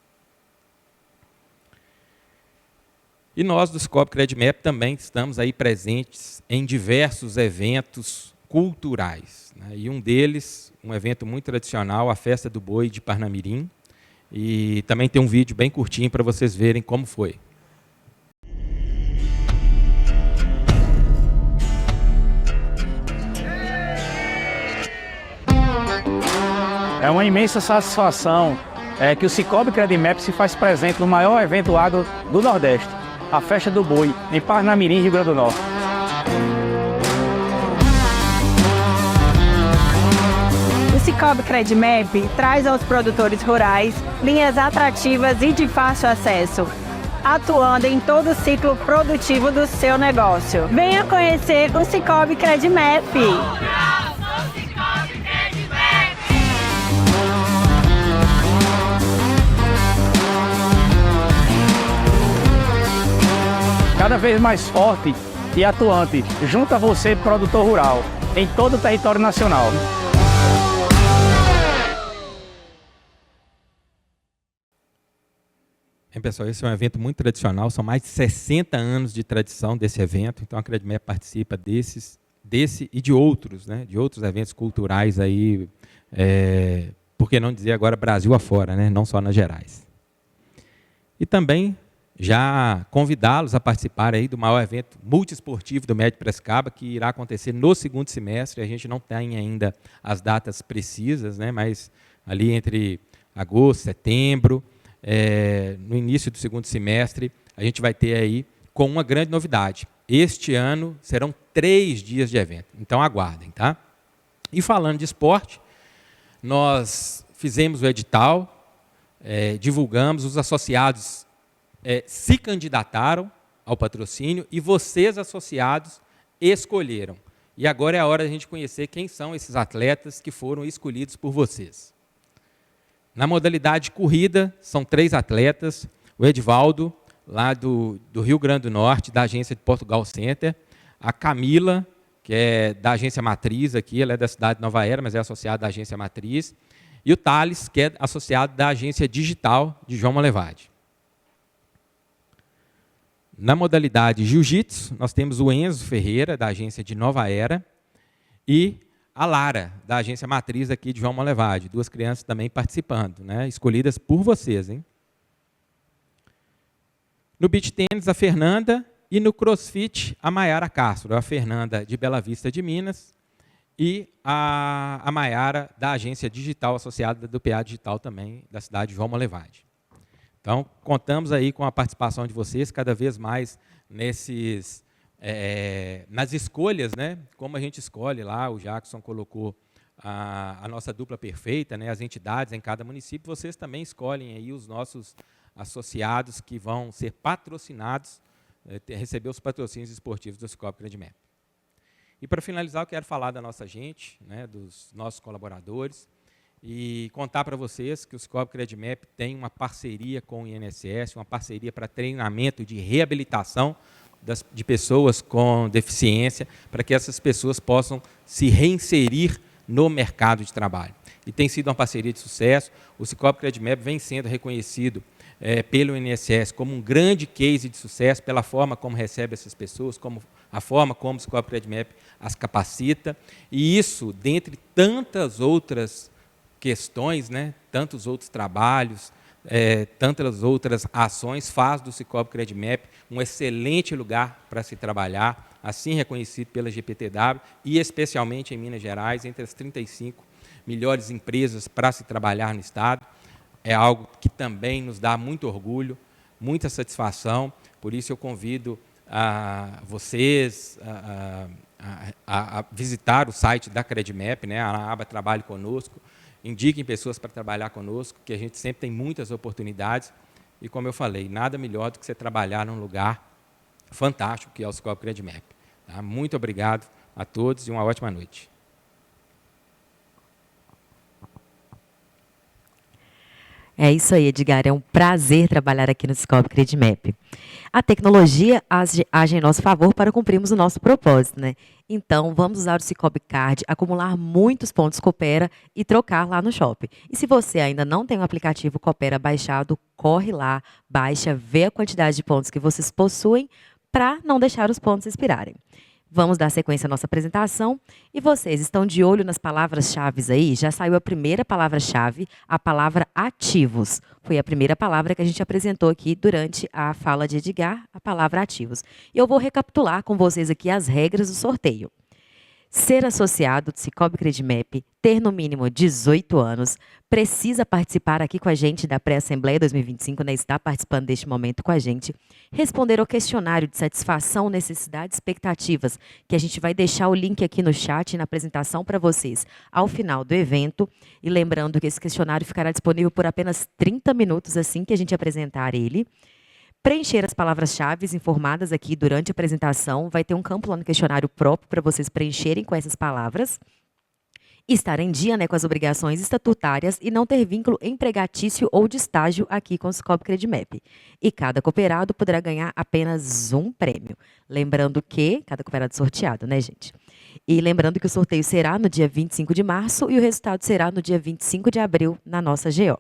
E nós, do Cicobi Credimap, também estamos aí presentes em diversos eventos culturais, né? E um deles, um evento muito tradicional, a Festa do Boi de Parnamirim. E também tem um vídeo bem curtinho para vocês verem como foi. É uma imensa satisfação que o Cicobi Credimap se faz presente no maior evento agro do Nordeste, a Festa do Boi, em Parnamirim, Rio Grande do Norte. O Cicobi Credimap traz aos produtores rurais linhas atrativas e de fácil acesso, atuando em todo o ciclo produtivo do seu negócio. Venha conhecer o Cicobi Credimap. Cada vez mais forte e atuante, junto a você, produtor rural, em todo o território nacional. Pessoal, esse é um evento muito tradicional, são mais de 60 anos de tradição desse evento, então a Credimap participa desse e de outros, né, de outros eventos culturais aí, por que não dizer agora Brasil afora, né, não só nas Gerais. E também já convidá-los a participar aí do maior evento multiesportivo do Médio Piracicaba, que irá acontecer no segundo semestre. A gente não tem ainda as datas precisas, né, mas ali entre agosto, setembro, no início do segundo semestre, a gente vai ter aí com uma grande novidade. Este ano serão 3 dias de evento, então aguardem, tá? E falando de esporte, nós fizemos o edital, divulgamos, os associados se candidataram ao patrocínio e vocês, associados, escolheram. E agora é a hora de a gente conhecer quem são esses atletas que foram escolhidos por vocês. Na modalidade corrida, são 3 atletas, o Edivaldo, lá do Rio Grande do Norte, da agência de Portugal Center, a Camila, que é da agência Matriz aqui, ela é da cidade de Nova Era, mas é associada da agência Matriz, e o Thales, que é associado da agência digital de João Molevade. Na modalidade Jiu-Jitsu, nós temos o Enzo Ferreira, da agência de Nova Era, e a Lara, da agência Matriz aqui de João Molevade. 2 crianças também participando, né, escolhidas por vocês, hein? No beach tênis, a Fernanda, e no crossfit, a Maiara Castro. A Fernanda, de Bela Vista de Minas, e a Maiara, da agência digital associada do PA Digital também, da cidade de João Molevade. Então, contamos aí com a participação de vocês cada vez mais nas escolhas, né? Como a gente escolhe lá, o Jackson colocou a nossa dupla perfeita, né? As entidades em cada município, vocês também escolhem aí os nossos associados que vão ser patrocinados, receber os patrocínios esportivos do Cicobi Credimap. E para finalizar, eu quero falar da nossa gente, né? Dos nossos colaboradores. e contar para vocês que o Cicobi Credimap tem uma parceria com o INSS, uma parceria para treinamento de reabilitação de pessoas com deficiência, para que essas pessoas possam se reinserir no mercado de trabalho. E tem sido uma parceria de sucesso. O Cicobi Credimap vem sendo reconhecido pelo INSS como um grande case de sucesso, pela forma como recebe essas pessoas, como a forma como o Cicobi Credimap as capacita. E isso, dentre tantas outras questões, né, tantos outros trabalhos, tantas outras ações, faz do Cicobi Credimap um excelente lugar para se trabalhar, assim reconhecido pela GPTW e especialmente em Minas Gerais, entre as 35 melhores empresas para se trabalhar no Estado. É algo que também nos dá muito orgulho, muita satisfação, por isso eu convido a vocês a visitar o site da Credimap, né, a aba Trabalhe Conosco, indiquem pessoas para trabalhar conosco, que a gente sempre tem muitas oportunidades, e como eu falei, nada melhor do que você trabalhar num lugar fantástico que é o Cicobi Credimap. Tá? Muito obrigado a todos e uma ótima noite. É isso aí, Edgar. É um prazer trabalhar aqui no Cicobi Credimap. A tecnologia age em nosso favor para cumprirmos o nosso propósito, né? Então, vamos usar o Cicobi Card, acumular muitos pontos Coopera e trocar lá no shopping. E se você ainda não tem o aplicativo Coopera baixado, corre lá, baixa, vê a quantidade de pontos que vocês possuem para não deixar os pontos expirarem. Vamos dar sequência à nossa apresentação. E vocês estão de olho nas palavras-chave aí? Já saiu a primeira palavra-chave, a palavra ativos. Foi a primeira palavra que a gente apresentou aqui durante a fala de Edgar, a palavra ativos. E eu vou recapitular com vocês aqui as regras do sorteio. Ser associado do Cicobi Credimap, ter no mínimo 18 anos, precisa participar aqui com a gente da Pré-Assembleia 2025, né? Está participando deste momento com a gente, responder ao questionário de satisfação, necessidades e expectativas, que a gente vai deixar o link aqui no chat e na apresentação para vocês ao final do evento. E lembrando que esse questionário ficará disponível por apenas 30 minutos assim que a gente apresentar ele. Preencher as palavras-chave informadas aqui durante a apresentação. Vai ter um campo lá no questionário próprio para vocês preencherem com essas palavras. Estar em dia, né, com as obrigações estatutárias e não ter vínculo empregatício ou de estágio aqui com o Cicobi Credimap. E cada cooperado poderá ganhar apenas um prêmio. Lembrando que, cada cooperado sorteado, né, gente? E lembrando que o sorteio será no dia 25 de março e o resultado será no dia 25 de abril na nossa GO.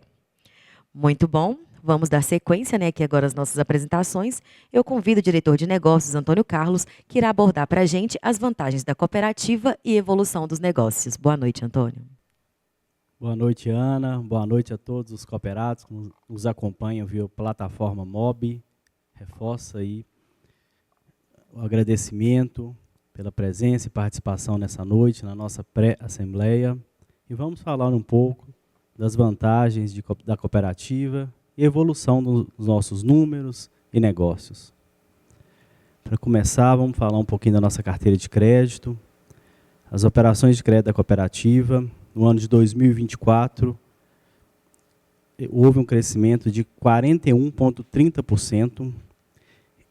Muito bom. Vamos dar sequência, né, aqui agora às nossas apresentações. Eu convido o diretor de negócios, Antônio Carlos, que irá abordar para a gente as vantagens da cooperativa e evolução dos negócios. Boa noite, Antônio. Boa noite, Ana. Boa noite a todos os cooperados que nos acompanham via plataforma MOB. Reforça aí o agradecimento pela presença e participação nessa noite, na nossa pré-assembleia. E vamos falar um pouco das vantagens da cooperativa e evolução dos nossos números e negócios. Para começar, vamos falar um pouquinho da nossa carteira de crédito. As operações de crédito da cooperativa, no ano de 2024, houve um crescimento de 41,30%,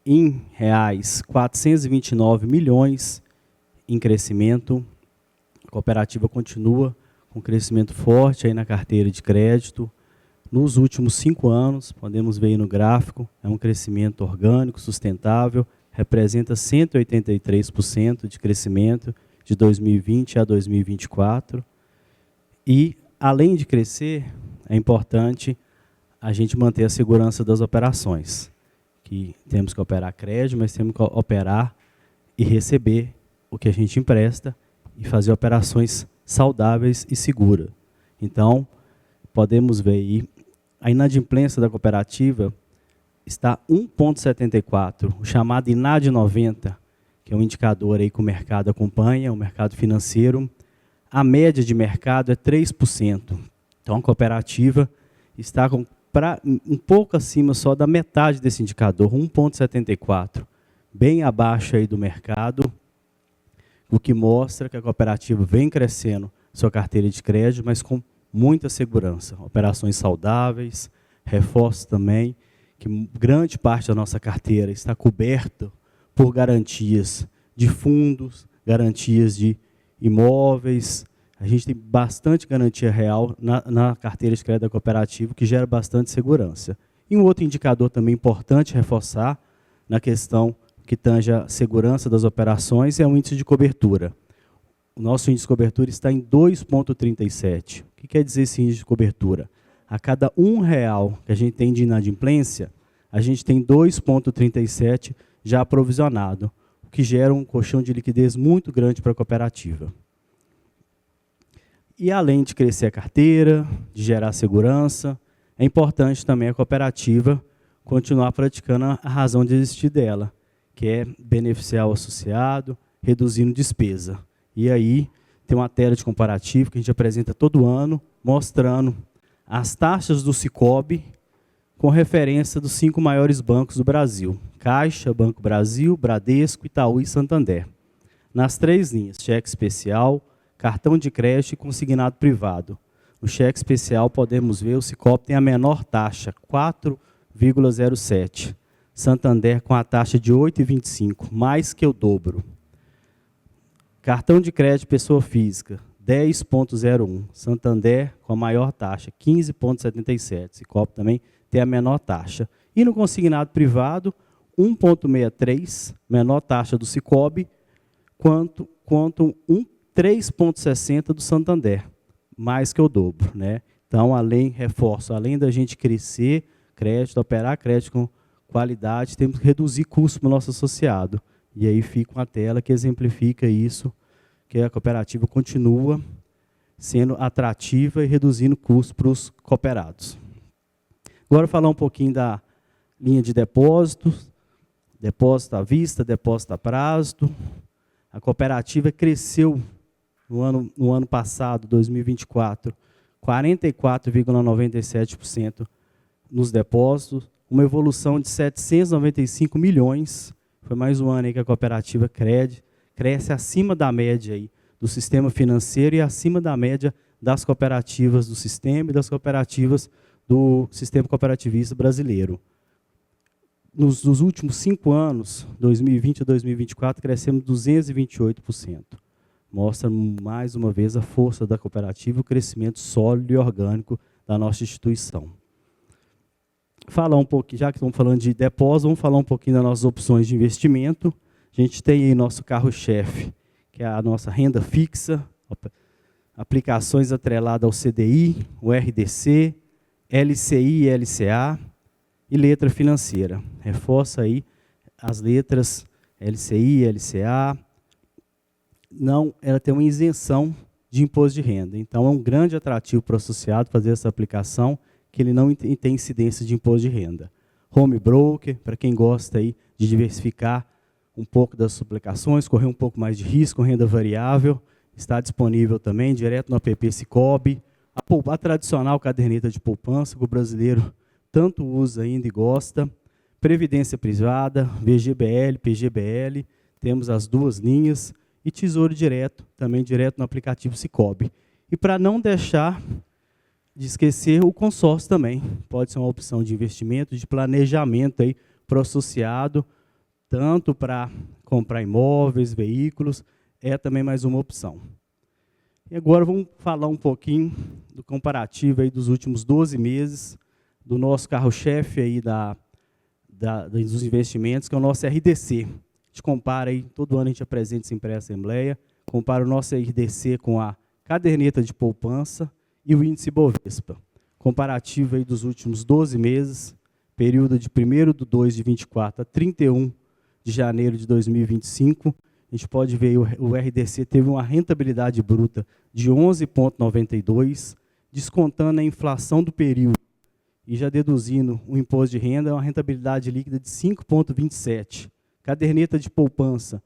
em reais 429 milhões em crescimento. A cooperativa continua com crescimento forte aí na carteira de crédito. Nos últimos 5 anos, podemos ver aí no gráfico, é um crescimento orgânico, sustentável, representa 183% de crescimento de 2020 a 2024. E, além de crescer, é importante a gente manter a segurança das operações. Que temos que operar crédito, mas temos que operar e receber o que a gente empresta e fazer operações saudáveis e seguras. Então, podemos ver aí, a inadimplência da cooperativa está 1,74, o chamado INAD 90, que é um indicador aí que o mercado acompanha, o mercado financeiro. A média de mercado é 3%. Então, a cooperativa está com um pouco acima só da metade desse indicador, 1,74, bem abaixo aí do mercado, o que mostra que a cooperativa vem crescendo sua carteira de crédito, mas com muita segurança, operações saudáveis, reforço também, que grande parte da nossa carteira está coberta por garantias de fundos, garantias de imóveis, A gente tem bastante garantia real na carteira de crédito da cooperativa, que gera bastante segurança. E um outro indicador também importante reforçar, na questão que tange a segurança das operações, é o índice de cobertura. O nosso índice de cobertura está em 2,37. O que quer dizer esse índice de cobertura? A cada R$1 que a gente tem de inadimplência, a gente tem 2,37 já aprovisionado, o que gera um colchão de liquidez muito grande para a cooperativa. E além de crescer a carteira, de gerar segurança, é importante também a cooperativa continuar praticando a razão de existir dela, que é beneficiar o associado, reduzindo despesa. E aí tem uma tela de comparativo que a gente apresenta todo ano, mostrando as taxas do Cicobi com referência dos 5 maiores bancos do Brasil: Caixa, Banco Brasil, Bradesco, Itaú e Santander. Nas 3 linhas, cheque especial, cartão de crédito e consignado privado. No cheque especial, podemos ver, o Cicobi tem a menor taxa, 4,07. Santander com a taxa de 8,25, mais que o dobro. Cartão de crédito pessoa física, 10,01. Santander com a maior taxa, 15,77. Cicobi também tem a menor taxa. E no consignado privado, 1,63, menor taxa do Cicobi, quanto 3,60 do Santander, mais que o dobro, né? Então, além da gente crescer crédito, operar crédito com qualidade, temos que reduzir custo para o nosso associado. E aí fica uma tela que exemplifica isso, que a cooperativa continua sendo atrativa e reduzindo custo para os cooperados. Agora falar um pouquinho da linha de depósitos, depósito à vista, depósito a prazo. A cooperativa cresceu no ano passado, 2024, 44,97% nos depósitos, uma evolução de 795 milhões. Foi mais um ano aí que a cooperativa cresce acima da média aí do sistema financeiro e acima da média das cooperativas do sistema e das cooperativas do sistema cooperativista brasileiro. Nos últimos 5 anos, 2020 a 2024, crescemos 228%. Mostra mais uma vez a força da cooperativa, o crescimento sólido e orgânico da nossa instituição. Falar um pouquinho, já que estamos falando de depósito, vamos falar um pouquinho das nossas opções de investimento. A gente tem aí nosso carro-chefe, que é a nossa renda fixa, aplicações atreladas ao CDI, o RDC, LCI e LCA e letra financeira. Reforça aí as letras LCI e LCA. Ela tem uma isenção de imposto de renda. Então, é um grande atrativo para o associado fazer essa aplicação, que ele não tem incidência de imposto de renda. Home broker, para quem gosta aí de diversificar um pouco das aplicações, correr um pouco mais de risco, renda variável, está disponível também, direto no app Cicobi. A tradicional caderneta de poupança, que o brasileiro tanto usa ainda e gosta. Previdência privada, VGBL, PGBL, temos as 2 linhas. E Tesouro Direto, também direto no aplicativo Cicobi. E para não deixar de esquecer, o consórcio também. Pode ser uma opção de investimento, de planejamento para o associado, tanto para comprar imóveis, veículos, é também mais uma opção. E agora vamos falar um pouquinho do comparativo aí dos últimos 12 meses, do nosso carro-chefe aí dos investimentos, que é o nosso RDC. A gente compara aí, todo ano a gente apresenta isso em pré-assembleia, compara o nosso RDC com a caderneta de poupança e o índice Bovespa. Comparativo aí dos últimos 12 meses, período de 1º/2/24 a 31 de janeiro de 2025, a gente pode ver o RDC teve uma rentabilidade bruta de 11,92, descontando a inflação do período e já deduzindo o imposto de renda, é uma rentabilidade líquida de 5,27. Caderneta de poupança,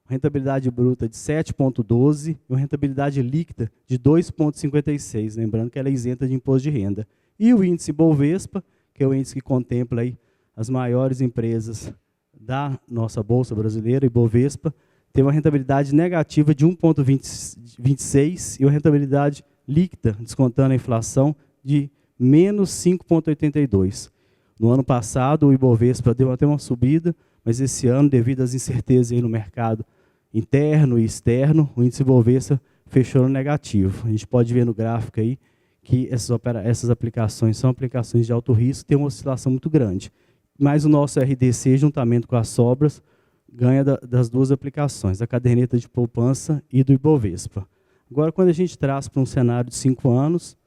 rentabilidade bruta de 7,12 e uma rentabilidade líquida de 2,56, lembrando que ela é isenta de imposto de renda. E o índice Bovespa, que é o índice que contempla aí as maiores empresas da nossa Bolsa Brasileira, e Bovespa, tem uma rentabilidade negativa de 1,26 e uma rentabilidade líquida, descontando a inflação, de menos 5,82. No ano passado, o Ibovespa deu até uma subida, mas esse ano, devido às incertezas aí no mercado interno e externo, o índice Bovespa fechou no negativo. A gente pode ver no gráfico aí que essas aplicações são aplicações de alto risco, tem uma oscilação muito grande. Mas o nosso RDC, juntamente com as sobras, ganha das duas aplicações, da caderneta de poupança e do Ibovespa. Agora, quando a gente traz para um cenário de 5 anos,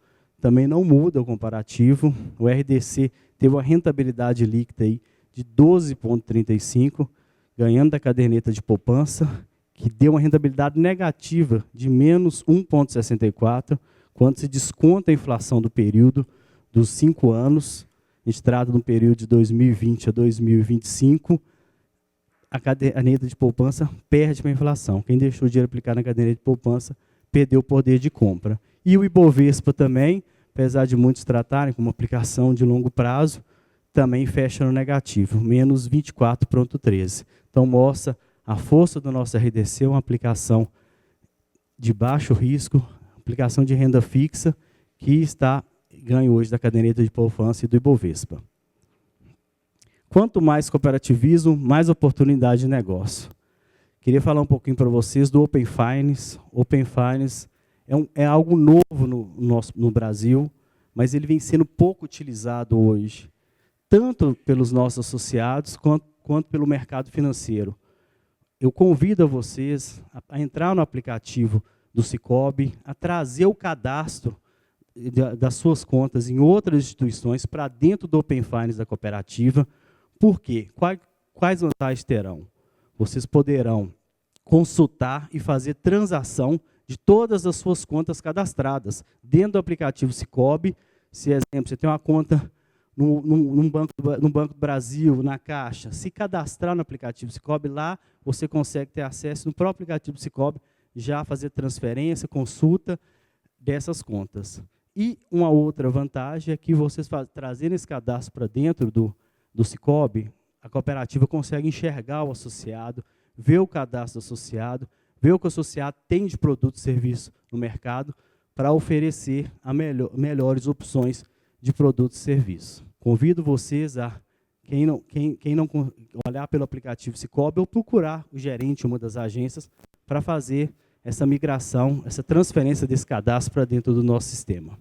também não muda o comparativo. O RDC teve uma rentabilidade líquida aí de 12,35, ganhando da caderneta de poupança, que deu uma rentabilidade negativa de menos 1,64, quando se desconta a inflação do período dos 5 anos. A gente trata de um período de 2020 a 2025, a caderneta de poupança perde para a inflação. Quem deixou o dinheiro aplicado na caderneta de poupança perdeu o poder de compra. E o Ibovespa também, apesar de muitos tratarem como aplicação de longo prazo, também fecha no negativo, menos 24,13. Então, mostra a força do nosso RDC, uma aplicação de baixo risco, aplicação de renda fixa, que ganha hoje da caderneta de poupança e do Ibovespa. Quanto mais cooperativismo, mais oportunidade de negócio. Queria falar um pouquinho para vocês do Open Finance. Open Finance é algo novo no Brasil, mas ele vem sendo pouco utilizado hoje, tanto pelos nossos associados quanto pelo mercado financeiro. Eu convido a vocês a entrar no aplicativo do Sicoob, a trazer o cadastro das suas contas em outras instituições para dentro do Open Finance da cooperativa. Por quê? Quais vantagens terão? Vocês poderão consultar e fazer transação de todas as suas contas cadastradas dentro do aplicativo Sicoob. Se, exemplo, você tem uma conta no Banco do Brasil, na Caixa, se cadastrar no aplicativo Sicoob, lá você consegue ter acesso no próprio aplicativo Sicoob, já fazer transferência, consulta dessas contas. E uma outra vantagem é que vocês trazendo esse cadastro para dentro do Sicoob, a cooperativa consegue enxergar o associado, ver o cadastro associado, ver o que o associado tem de produto e serviço no mercado para oferecer melhores opções de produto e serviço. Convido vocês a, quem não olhar pelo aplicativo Sicoob, ou procurar o gerente de uma das agências para fazer essa migração, essa transferência desse cadastro para dentro do nosso sistema.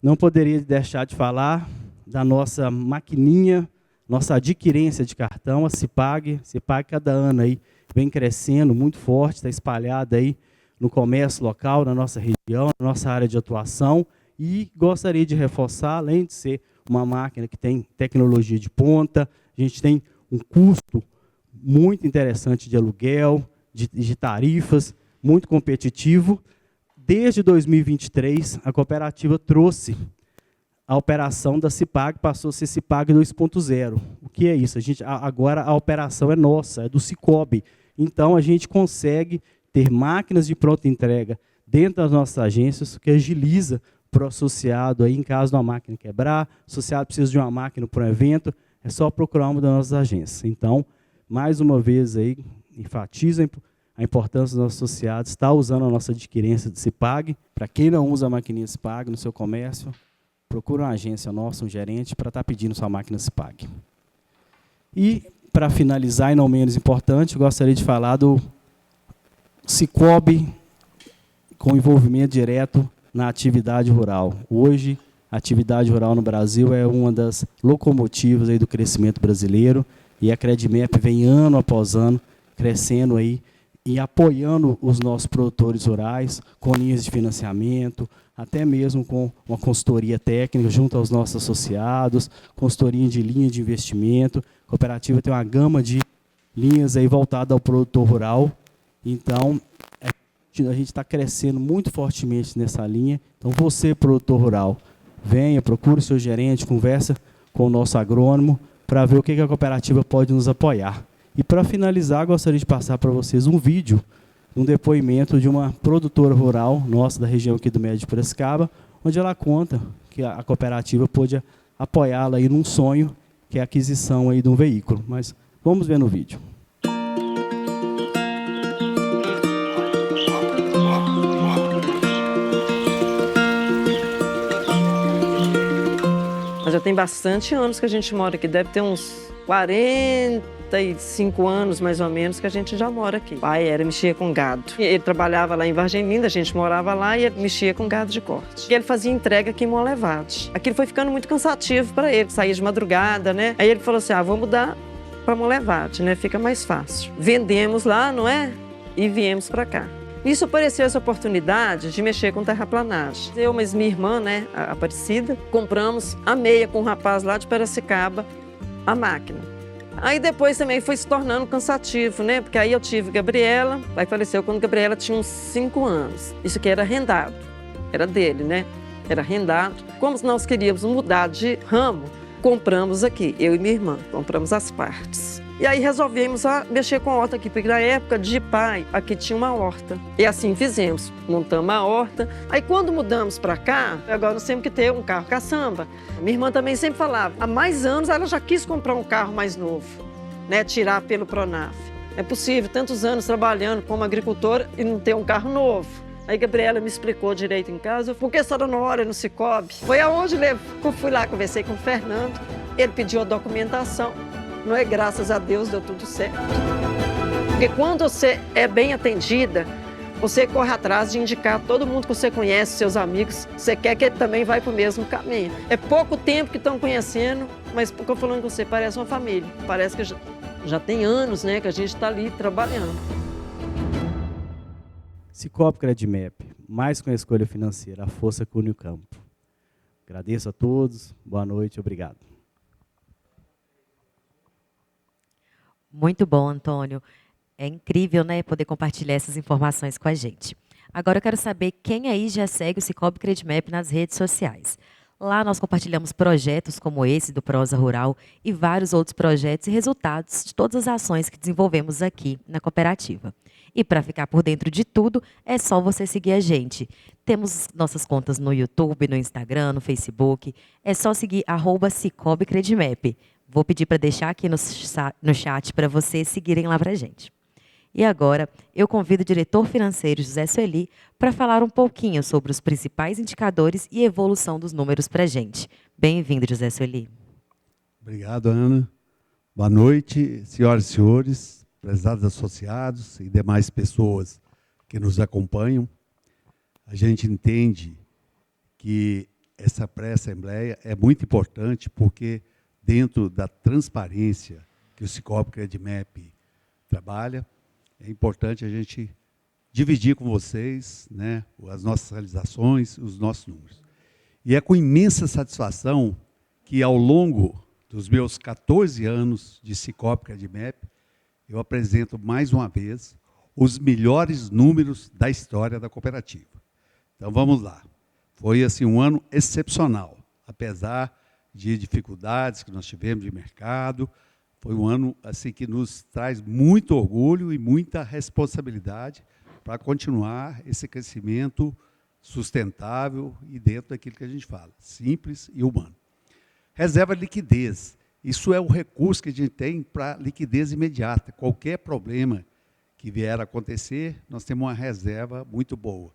Não poderia deixar de falar da nossa maquininha, nossa adquirência de cartão, a Cipag. Cipag cada ano aí vem crescendo muito forte, está espalhada aí no comércio local, na nossa região, na nossa área de atuação. E gostaria de reforçar, além de ser uma máquina que tem tecnologia de ponta, a gente tem um custo muito interessante de aluguel, de tarifas, muito competitivo. Desde 2023, a cooperativa trouxe a operação da Cipag, passou a ser Cipag 2.0. O que é isso? Agora a operação é nossa, é do Sicoob. Então, a gente consegue ter máquinas de pronta entrega dentro das nossas agências, que agiliza para o associado, aí, em caso de uma máquina quebrar, o associado precisa de uma máquina para um evento, é só procurar uma das nossas agências. Então, mais uma vez, aí, enfatizo a importância dos nossos associados, estar usando a nossa adquirência de Cipag. Para quem não usa a maquininha Cipag no seu comércio, procura uma agência nossa, um gerente, para estar pedindo sua máquina Cipag. E, para finalizar, e não menos importante, eu gostaria de falar do Sicoob com envolvimento direto na atividade rural. Hoje, a atividade rural no Brasil é uma das locomotivas aí do crescimento brasileiro, e a Credmep vem ano após ano crescendo aí e apoiando os nossos produtores rurais com linhas de financiamento, até mesmo com uma consultoria técnica junto aos nossos associados, consultoria de linha de investimento. A cooperativa tem uma gama de linhas aí voltada ao produtor rural. Então, a gente está crescendo muito fortemente nessa linha. Então, você, produtor rural, venha, procure o seu gerente, conversa com o nosso agrônomo para ver o que a cooperativa pode nos apoiar. E, para finalizar, gostaria de passar para vocês um vídeo, um depoimento de uma produtora rural nossa da região aqui do Médio de Piracicaba, onde ela conta que a cooperativa pôde apoiá-la aí num sonho, que é a aquisição aí de um veículo. Mas vamos ver no vídeo. Já tem bastante anos que a gente mora aqui, deve ter uns 40 45 anos, mais ou menos, que a gente já mora aqui. O pai mexia com gado. Ele trabalhava lá em Vargem Linda, a gente morava lá e ele mexia com gado de corte. E ele fazia entrega aqui em Monlevade. Aquilo foi ficando muito cansativo para ele, saía de madrugada, né? Aí ele falou assim, vou mudar para Monlevade, né? Fica mais fácil. Vendemos lá, não é? E viemos para cá. Nisso apareceu essa oportunidade de mexer com terraplanagem. Eu, mas minha irmã, né, a Aparecida, compramos a meia com um rapaz lá de Piracicaba, a máquina. Aí depois também foi se tornando cansativo, né? Porque aí eu tive Gabriela, aí faleceu quando Gabriela tinha uns 5 anos. Isso aqui era arrendado, era dele, né? Era arrendado. Como nós queríamos mudar de ramo, compramos aqui, eu e minha irmã, compramos as partes. E aí resolvemos mexer com a horta aqui, porque na época de pai, aqui tinha uma horta. E assim fizemos, montamos a horta. Aí quando mudamos para cá, agora nós temos que ter um carro caçamba. Minha irmã também sempre falava, há mais anos ela já quis comprar um carro mais novo, né, tirar pelo Pronaf. É possível, tantos anos trabalhando como agricultora e não ter um carro novo. Aí Gabriela me explicou direito em casa, por que a senhora não olha no Cicobi? Foi aonde eu fui lá, conversei com o Fernando, ele pediu a documentação. Não é, graças a Deus deu tudo certo. Porque quando você é bem atendida, você corre atrás de indicar todo mundo que você conhece, seus amigos, você quer que ele também vá para o mesmo caminho. É pouco tempo que estão conhecendo, mas porque eu falando com você, parece uma família. Parece que já tem anos, né, que a gente está ali trabalhando. Cicobi Credimap, mais com a escolha financeira, a força que une o campo. Agradeço a todos, boa noite, obrigado. Muito bom, Antônio. É incrível, né, poder compartilhar essas informações com a gente. Agora eu quero saber quem aí já segue o Cicobi Credimap nas redes sociais. Lá nós compartilhamos projetos como esse do Prosa Rural e vários outros projetos e resultados de todas as ações que desenvolvemos aqui na cooperativa. E para ficar por dentro de tudo, é só você seguir a gente. Temos nossas contas no YouTube, no Instagram, no Facebook. É só seguir @Cicobi Credimap. Vou pedir para deixar aqui no chat para vocês seguirem lá para a gente. E agora, eu convido o diretor financeiro José Sueli para falar um pouquinho sobre os principais indicadores e evolução dos números para a gente. Bem-vindo, José Sueli. Obrigado, Ana. Boa noite, senhoras e senhores, prezados associados e demais pessoas que nos acompanham. A gente entende que essa pré-assembleia é muito importante porque dentro da transparência que o Cicobi Credimap trabalha, é importante a gente dividir com vocês, né, as nossas realizações, os nossos números. E é com imensa satisfação que, ao longo dos meus 14 anos de Cicobi Credimap, eu apresento mais uma vez os melhores números da história da cooperativa. Então, vamos lá. Foi assim, um ano excepcional, apesar de dificuldades que nós tivemos de mercado. Foi um ano assim, que nos traz muito orgulho e muita responsabilidade para continuar esse crescimento sustentável e dentro daquilo que a gente fala, simples e humano. Reserva de liquidez. Isso é o recurso que a gente tem para liquidez imediata. Qualquer problema que vier a acontecer, nós temos uma reserva muito boa.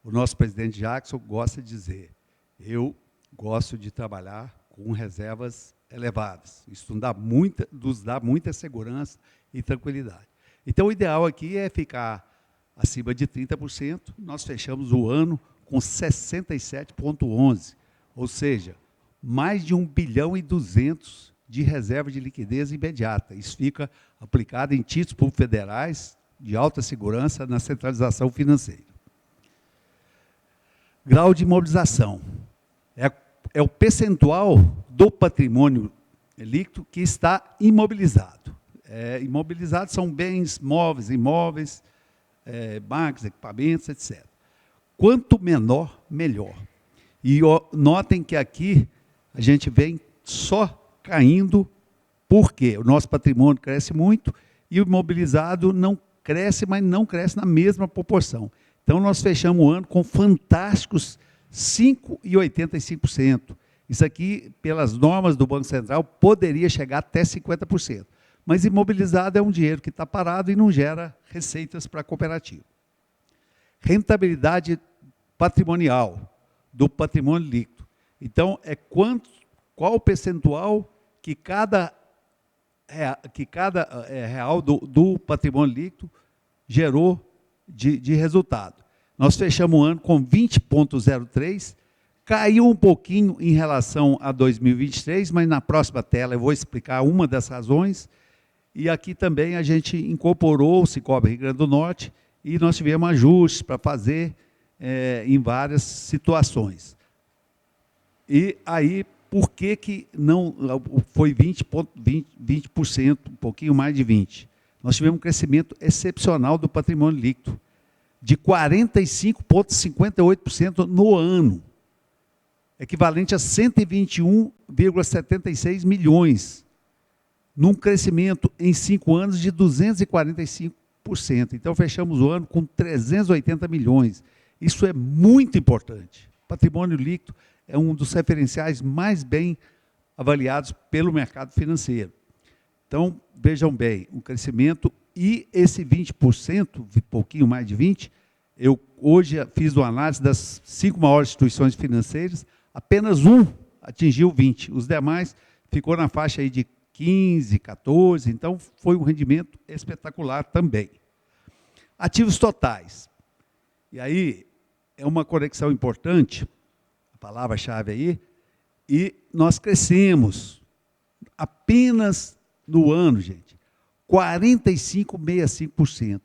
O nosso presidente Jackson gosta de dizer, eu gosto de trabalhar com reservas elevadas. Isso nos dá muita segurança e tranquilidade. Então, o ideal aqui é ficar acima de 30%. Nós fechamos o ano com 67,11, ou seja, mais de 1,2 bilhão de reserva de liquidez imediata. Isso fica aplicado em títulos públicos federais de alta segurança na centralização financeira. Grau de imobilização. É o percentual do patrimônio líquido que está imobilizado. Imobilizados são bens móveis, imóveis, bancos, equipamentos, etc. Quanto menor, melhor. E notem que aqui a gente vem só caindo, porque o nosso patrimônio cresce muito e o imobilizado não cresce, mas não cresce na mesma proporção. Então, nós fechamos o ano com fantásticos 5,85%. Isso aqui, pelas normas do Banco Central, poderia chegar até 50%. Mas imobilizado é um dinheiro que está parado e não gera receitas para a cooperativa. Rentabilidade patrimonial do patrimônio líquido. Então, qual o percentual que cada real do patrimônio líquido gerou de resultado. Nós fechamos o ano com 20,03, caiu um pouquinho em relação a 2023, mas na próxima tela eu vou explicar uma das razões. E aqui também a gente incorporou o Cicobi Rio Grande do Norte e nós tivemos ajustes para fazer em várias situações. E aí, por que não foi 20%, um pouquinho mais de 20%? Nós tivemos um crescimento excepcional do patrimônio líquido, de 45,58% no ano, equivalente a 121,76 milhões, num crescimento em 5 anos de 245%. Então, fechamos o ano com 380 milhões. Isso é muito importante. Patrimônio líquido é um dos referenciais mais bem avaliados pelo mercado financeiro. Então, vejam bem, o crescimento e esse 20%, um pouquinho mais de 20%, eu hoje fiz uma análise das 5 maiores instituições financeiras, apenas um atingiu 20%, os demais ficou na faixa aí de 15%, 14%, então foi um rendimento espetacular também. Ativos totais. E aí, é uma conexão importante, a palavra-chave aí, e nós crescemos apenas no ano, gente, 45,65%.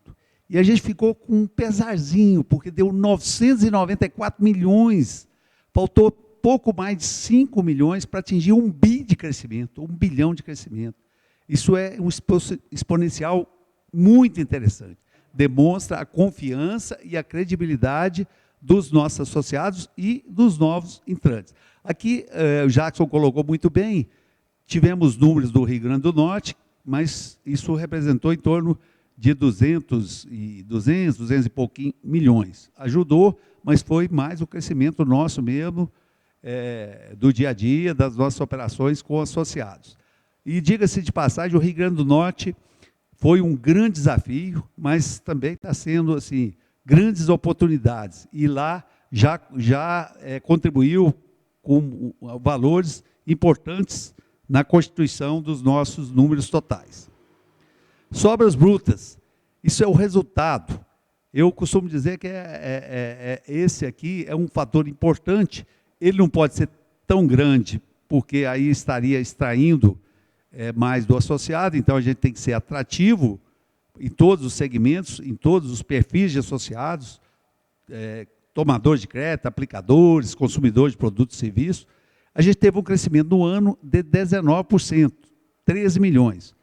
E a gente ficou com um pesarzinho, porque deu 994 milhões, faltou pouco mais de 5 milhões para atingir 1 bi de crescimento, 1 bilhão de crescimento. Isso é um exponencial muito interessante. Demonstra a confiança e a credibilidade dos nossos associados e dos novos entrantes. Aqui, o Jackson colocou muito bem, tivemos números do Rio Grande do Norte, mas isso representou em torno de 200 e pouquinho milhões. Ajudou, mas foi mais o crescimento nosso mesmo, do dia a dia, das nossas operações com associados. E diga-se de passagem, o Rio Grande do Norte foi um grande desafio, mas também está sendo assim, grandes oportunidades. E lá já contribuiu com valores importantes na constituição dos nossos números totais. Sobras brutas, isso é o resultado. Eu costumo dizer que esse aqui é um fator importante. Ele não pode ser tão grande, porque aí estaria extraindo mais do associado, então a gente tem que ser atrativo em todos os segmentos, em todos os perfis de associados, tomadores de crédito, aplicadores, consumidores de produtos e serviços. A gente teve um crescimento no ano de 19%, 13 milhões.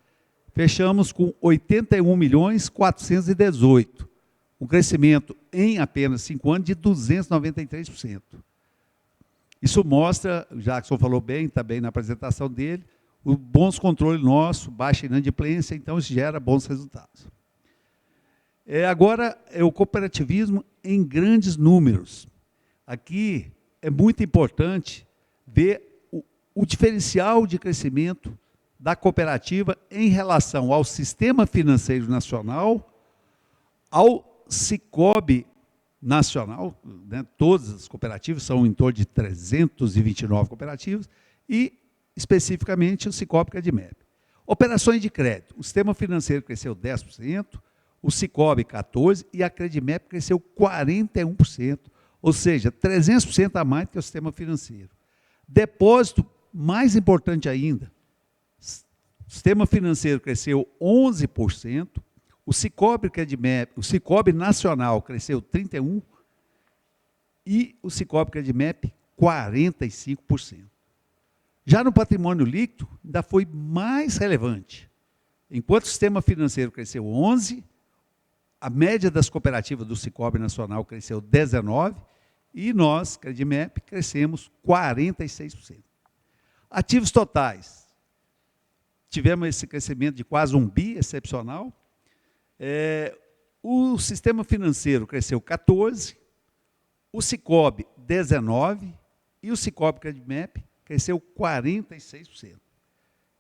Fechamos com 81.418.000, um crescimento em apenas 5 anos de 293%. Isso mostra, o Jackson falou bem, também na apresentação dele, os bons controles nossos, baixa inadimplência, então isso gera bons resultados. Agora, é o cooperativismo em grandes números. Aqui é muito importante ver o diferencial de crescimento da cooperativa em relação ao sistema financeiro nacional, ao Cicobi nacional, né? Todas as cooperativas são em torno de 329 cooperativas, e especificamente o Cicobi Credmep. Operações de crédito, o sistema financeiro cresceu 10%, o Cicobi 14% e a Credmep cresceu 41%, ou seja, 300% a mais que o sistema financeiro. Depósito, mais importante ainda, o sistema financeiro cresceu 11%, o Cicobi Credmep, o Cicobi Nacional cresceu 31% e o Cicobi Credmep 45%. Já no patrimônio líquido, ainda foi mais relevante. Enquanto o sistema financeiro cresceu 11%, a média das cooperativas do Cicobi Nacional cresceu 19%, e nós, Credmep, crescemos 46%. Ativos totais. Tivemos esse crescimento de quase 1 bi, excepcional. O sistema financeiro cresceu 14%, o Cicobi 19% e o Cicobi Credmep cresceu 46%.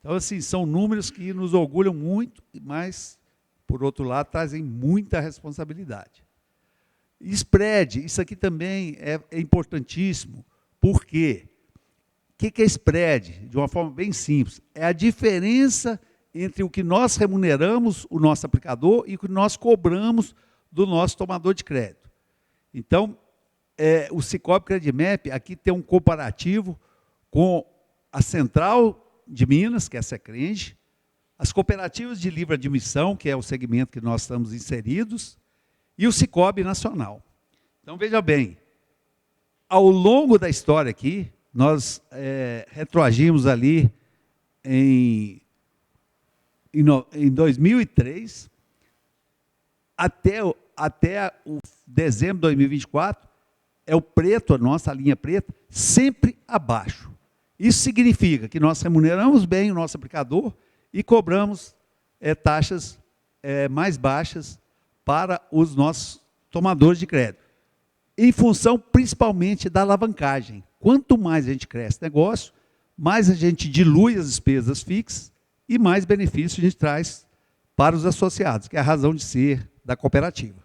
Então, assim, são números que nos orgulham muito, mas, por outro lado, trazem muita responsabilidade. Spread, isso aqui também é importantíssimo. Por quê? O que é spread? De uma forma bem simples. É a diferença entre o que nós remuneramos o nosso aplicador e o que nós cobramos do nosso tomador de crédito. Então, o Cicobi Credimap aqui tem um comparativo com a Central de Minas, que é a Secrenge, as cooperativas de livre admissão, que é o segmento que nós estamos inseridos, e o Cicobi Nacional. Então, veja bem, ao longo da história aqui, nós retroagimos ali em 2003, até o dezembro de 2024, é o preto, a nossa linha preta, sempre abaixo. Isso significa que nós remuneramos bem o nosso aplicador e cobramos taxas mais baixas para os nossos tomadores de crédito, em função principalmente da alavancagem. Quanto mais a gente cresce negócio, mais a gente dilui as despesas fixas e mais benefício a gente traz para os associados, que é a razão de ser da cooperativa.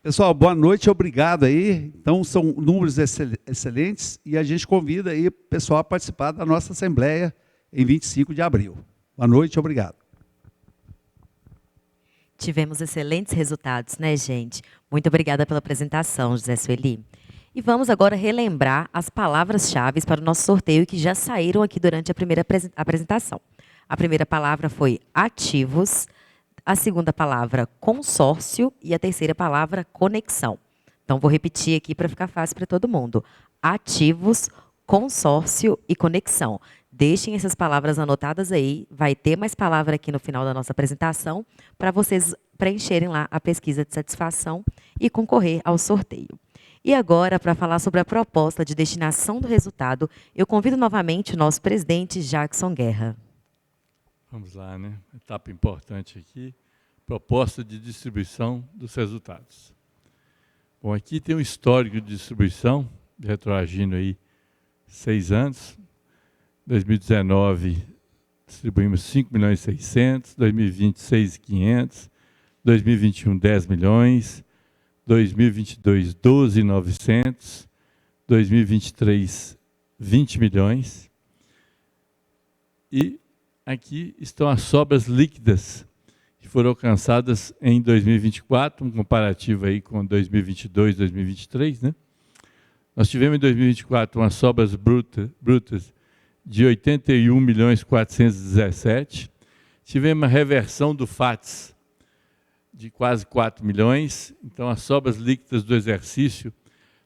Pessoal, boa noite, obrigado aí. Então, são números excelentes e a gente convida aí o pessoal a participar da nossa Assembleia em 25 de abril. Boa noite, obrigado. Tivemos excelentes resultados, né, gente? Muito obrigada pela apresentação, José Sueli. E vamos agora relembrar as palavras-chave para o nosso sorteio que já saíram aqui durante a primeira apresentação. A primeira palavra foi ativos, a segunda palavra consórcio e a terceira palavra conexão. Então, vou repetir aqui para ficar fácil para todo mundo. Ativos, consórcio e conexão. Deixem essas palavras anotadas aí, vai ter mais palavra aqui no final da nossa apresentação para vocês preencherem lá a pesquisa de satisfação e concorrer ao sorteio. E agora, para falar sobre a proposta de destinação do resultado, eu convido novamente o nosso presidente, Jackson Guerra. Vamos lá, né? Etapa importante aqui, proposta de distribuição dos resultados. Bom, aqui tem um histórico de distribuição, retroagindo aí 6 anos. 2019, distribuímos 5.600.000, 2020, 6.500.000, 2021, 10 milhões, 2022, 12.900.000, 2023, 20 milhões. E aqui estão as sobras líquidas que foram alcançadas em 2024, um comparativo aí com 2022, 2023, né? Nós tivemos em 2024 umas sobras brutas de 81.417.000. Tivemos a reversão do FATS de quase 4 milhões. Então, as sobras líquidas do exercício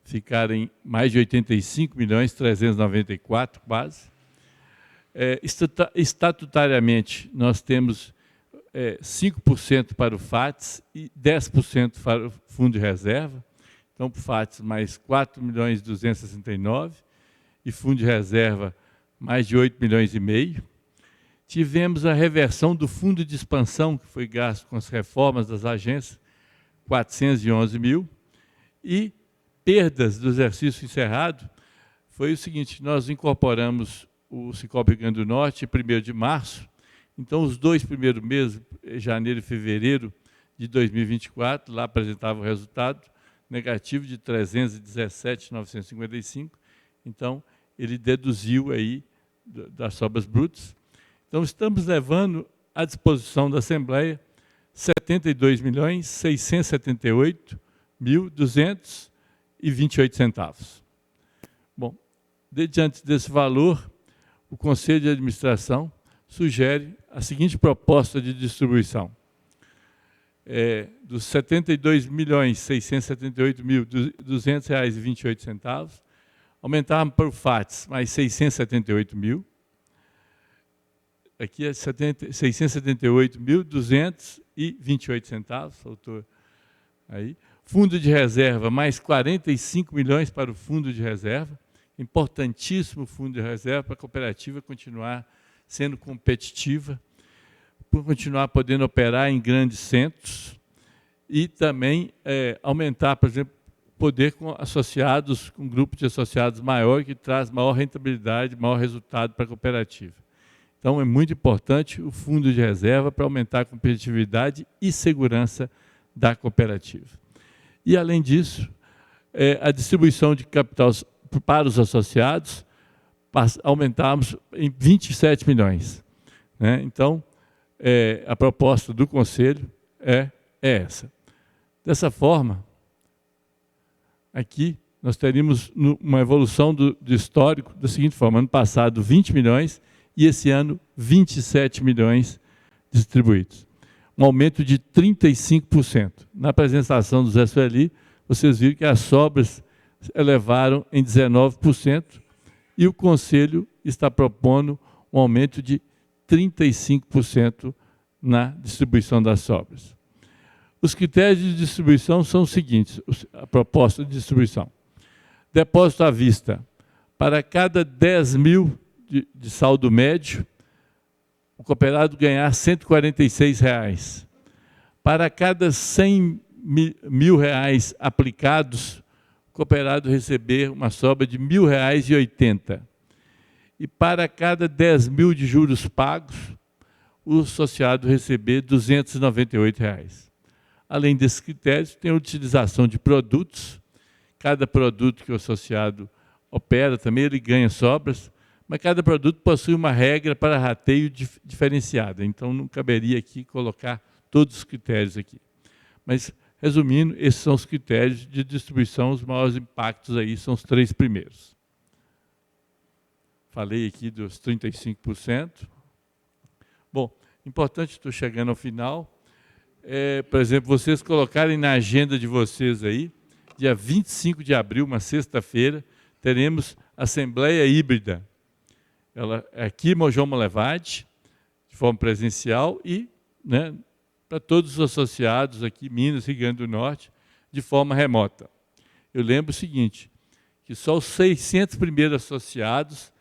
ficaram em mais de 85.394.000, quase. Estatutariamente, nós temos 5% para o FATS e 10% para o fundo de reserva. Então, para o FATS, mais 4.269.000 e fundo de reserva, mais de 8,5 milhões. Tivemos a reversão do fundo de expansão, que foi gasto com as reformas das agências, 411.000. E perdas do exercício encerrado, foi o seguinte, nós incorporamos o Cicobi Rio Grande do Norte, 1º de março. Então, os 2 primeiros meses, janeiro e fevereiro de 2024, lá apresentava o resultado negativo de 317.955. Então, ele deduziu aí das sobras brutas. Então, estamos levando à disposição da Assembleia 72.678.228 centavos. Bom, diante desse valor, o Conselho de Administração sugere a seguinte proposta de distribuição. Dos R$ 72.678.200,28, aumentarmos para o FATS mais 678.000. Aqui é 678.228 centavos, faltou aí. Fundo de reserva, mais 45 milhões para o fundo de reserva. Importantíssimo fundo de reserva para a cooperativa continuar sendo competitiva, por continuar podendo operar em grandes centros e também aumentar, por exemplo, poder com associados, com um grupo de associados maior, que traz maior rentabilidade, maior resultado para a cooperativa. Então, é muito importante o fundo de reserva para aumentar a competitividade e segurança da cooperativa. E, além disso, a distribuição de capital para os associados, aumentarmos em 27 milhões. Né? Então, a proposta do Conselho é essa. Dessa forma, aqui nós teríamos uma evolução do histórico da seguinte forma: ano passado 20 milhões e esse ano 27 milhões distribuídos. Um aumento de 35%. Na apresentação do Zé Sueli, vocês viram que as sobras elevaram em 19% e o Conselho está propondo um aumento de 35% na distribuição das sobras. Os critérios de distribuição são os seguintes, a proposta de distribuição. Depósito à vista. Para cada 10 mil de saldo médio, o cooperado ganhar R$ 146. Para cada 100 mil reais aplicados, o cooperado receber uma sobra de R$ 1.080. E para cada 10 mil de juros pagos, o associado receber R$ 298. Além desses critérios, tem a utilização de produtos. Cada produto que o associado opera também, ele ganha sobras, mas cada produto possui uma regra para rateio diferenciada. Então, não caberia aqui colocar todos os critérios aqui. Mas, resumindo, esses são os critérios de distribuição, os maiores impactos aí são os 3 primeiros. Falei aqui dos 35%. Bom, importante, estou chegando ao final, por exemplo, vocês colocarem na agenda de vocês aí, dia 25 de abril, uma sexta-feira, teremos Assembleia Híbrida. Ela é aqui em Mogi Molevade, de forma presencial, e né, para todos os associados aqui em Minas, Rio Grande do Norte, de forma remota. Eu lembro o seguinte, que só os 600 primeiros associados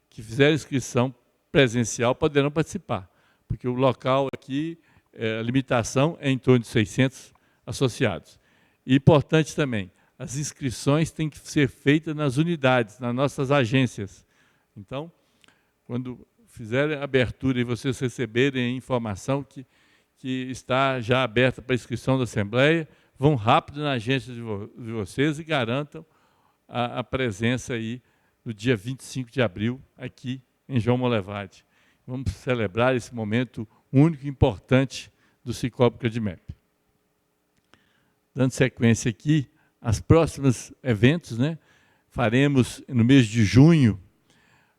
que fizeram inscrição presencial poderão participar, porque o local aqui, a limitação é em torno de 600 associados. E importante também, as inscrições têm que ser feitas nas unidades, nas nossas agências. Então, quando fizerem a abertura e vocês receberem a informação que está já aberta para inscrição da Assembleia, vão rápido na agência de vocês e garantam a presença aí no dia 25 de abril, aqui em João Molevade. Vamos celebrar esse momento único e importante do Cicobi Credimep. Dando sequência aqui, as próximas eventos, né? Faremos no mês de junho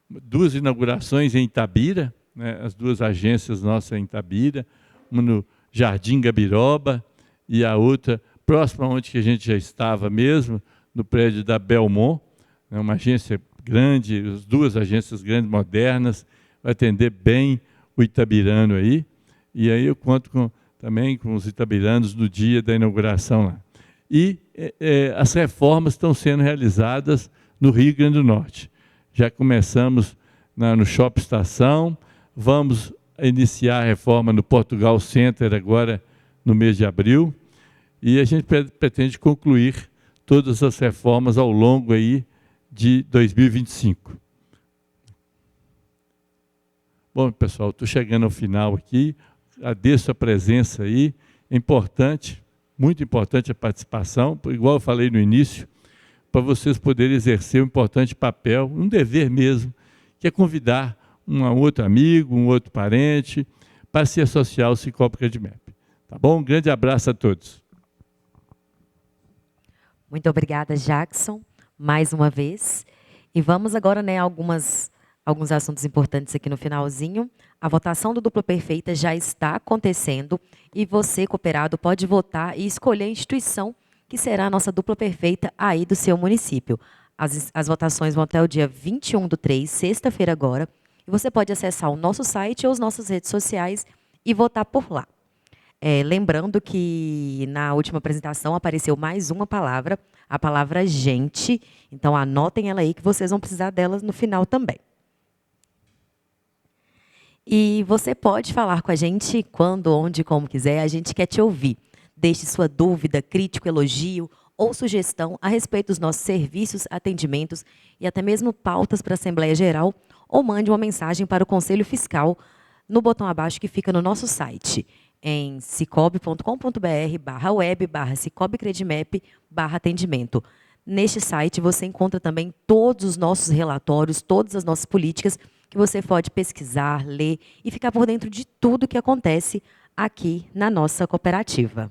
2 inaugurações em Itabira, né? As 2 agências nossas em Itabira, uma no Jardim Gabiroba e a outra próxima onde que a gente já estava mesmo, no prédio da Belmont, né? Uma agência grande, as 2 agências grandes, modernas, vai atender bem o itabirano aí, e aí eu conto também com os itabiranos no dia da inauguração lá. E as reformas estão sendo realizadas no Rio Grande do Norte. Já começamos no Shopping Estação, vamos iniciar a reforma no Portugal Center agora no mês de abril, e a gente pretende concluir todas as reformas ao longo aí de 2025. Bom, pessoal, estou chegando ao final aqui, agradeço a presença aí, é importante, muito importante a participação, igual eu falei no início, para vocês poderem exercer um importante papel, um dever mesmo, que é convidar um outro amigo, um outro parente, para se associar ao Cicobi Credimep. Tá bom? Um grande abraço a todos. Muito obrigada, Jackson, mais uma vez. E vamos agora, né, alguns assuntos importantes aqui no finalzinho. A votação do Dupla Perfeita já está acontecendo e você, cooperado, pode votar e escolher a instituição que será a nossa Dupla Perfeita aí do seu município. As votações vão até o dia 21/3, sexta-feira agora, e você pode acessar o nosso site ou as nossas redes sociais e votar por lá. Lembrando que na última apresentação apareceu mais uma palavra, a palavra gente, então anotem ela aí que vocês vão precisar dela no final também. E você pode falar com a gente quando, onde, como quiser, a gente quer te ouvir. Deixe sua dúvida, crítico, elogio ou sugestão a respeito dos nossos serviços, atendimentos e até mesmo pautas para a Assembleia Geral, ou mande uma mensagem para o Conselho Fiscal no botão abaixo que fica no nosso site, em cicobi.com.br/web/Cicobi Credimep/atendimento. Neste site você encontra também todos os nossos relatórios, todas as nossas políticas, que você pode pesquisar, ler e ficar por dentro de tudo que acontece aqui na nossa cooperativa.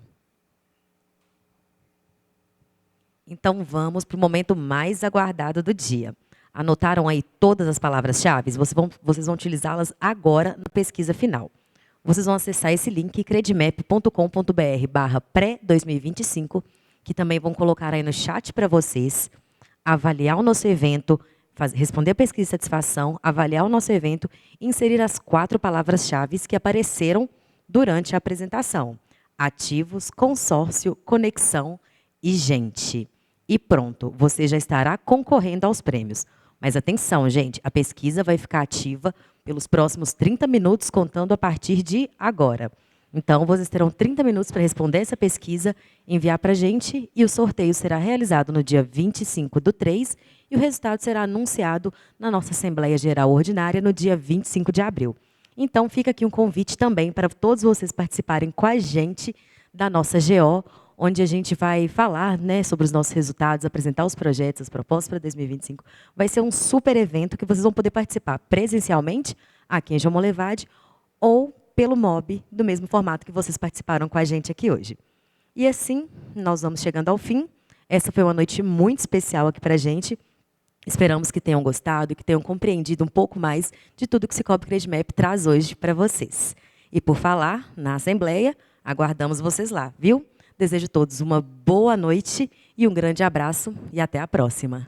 Então vamos para o momento mais aguardado do dia. Anotaram aí todas as palavras-chave? Vocês vão utilizá-las agora na pesquisa final. Vocês vão acessar esse link, credmap.com.br/pré-2025, que também vão colocar aí no chat para vocês, avaliar o nosso evento, responder a pesquisa de satisfação, avaliar o nosso evento e inserir as 4 palavras-chave que apareceram durante a apresentação. Ativos, consórcio, conexão e gente. E pronto, você já estará concorrendo aos prêmios. Mas atenção, gente, a pesquisa vai ficar ativa pelos próximos 30 minutos, contando a partir de agora. Então, vocês terão 30 minutos para responder essa pesquisa, enviar para a gente, e o sorteio será realizado no dia 25/3, e o resultado será anunciado na nossa Assembleia Geral Ordinária no dia 25 de abril. Então, fica aqui um convite também para todos vocês participarem com a gente da nossa GO, onde a gente vai falar, né, sobre os nossos resultados, apresentar os projetos, as propostas para 2025. Vai ser um super evento que vocês vão poder participar presencialmente aqui em João Molevade ou pelo MOB, do mesmo formato que vocês participaram com a gente aqui hoje. E assim, nós vamos chegando ao fim. Essa foi uma noite muito especial aqui para a gente. Esperamos que tenham gostado e que tenham compreendido um pouco mais de tudo que o Cicobi Credmap traz hoje para vocês. E por falar na Assembleia, aguardamos vocês lá, viu? Desejo a todos uma boa noite e um grande abraço e até a próxima.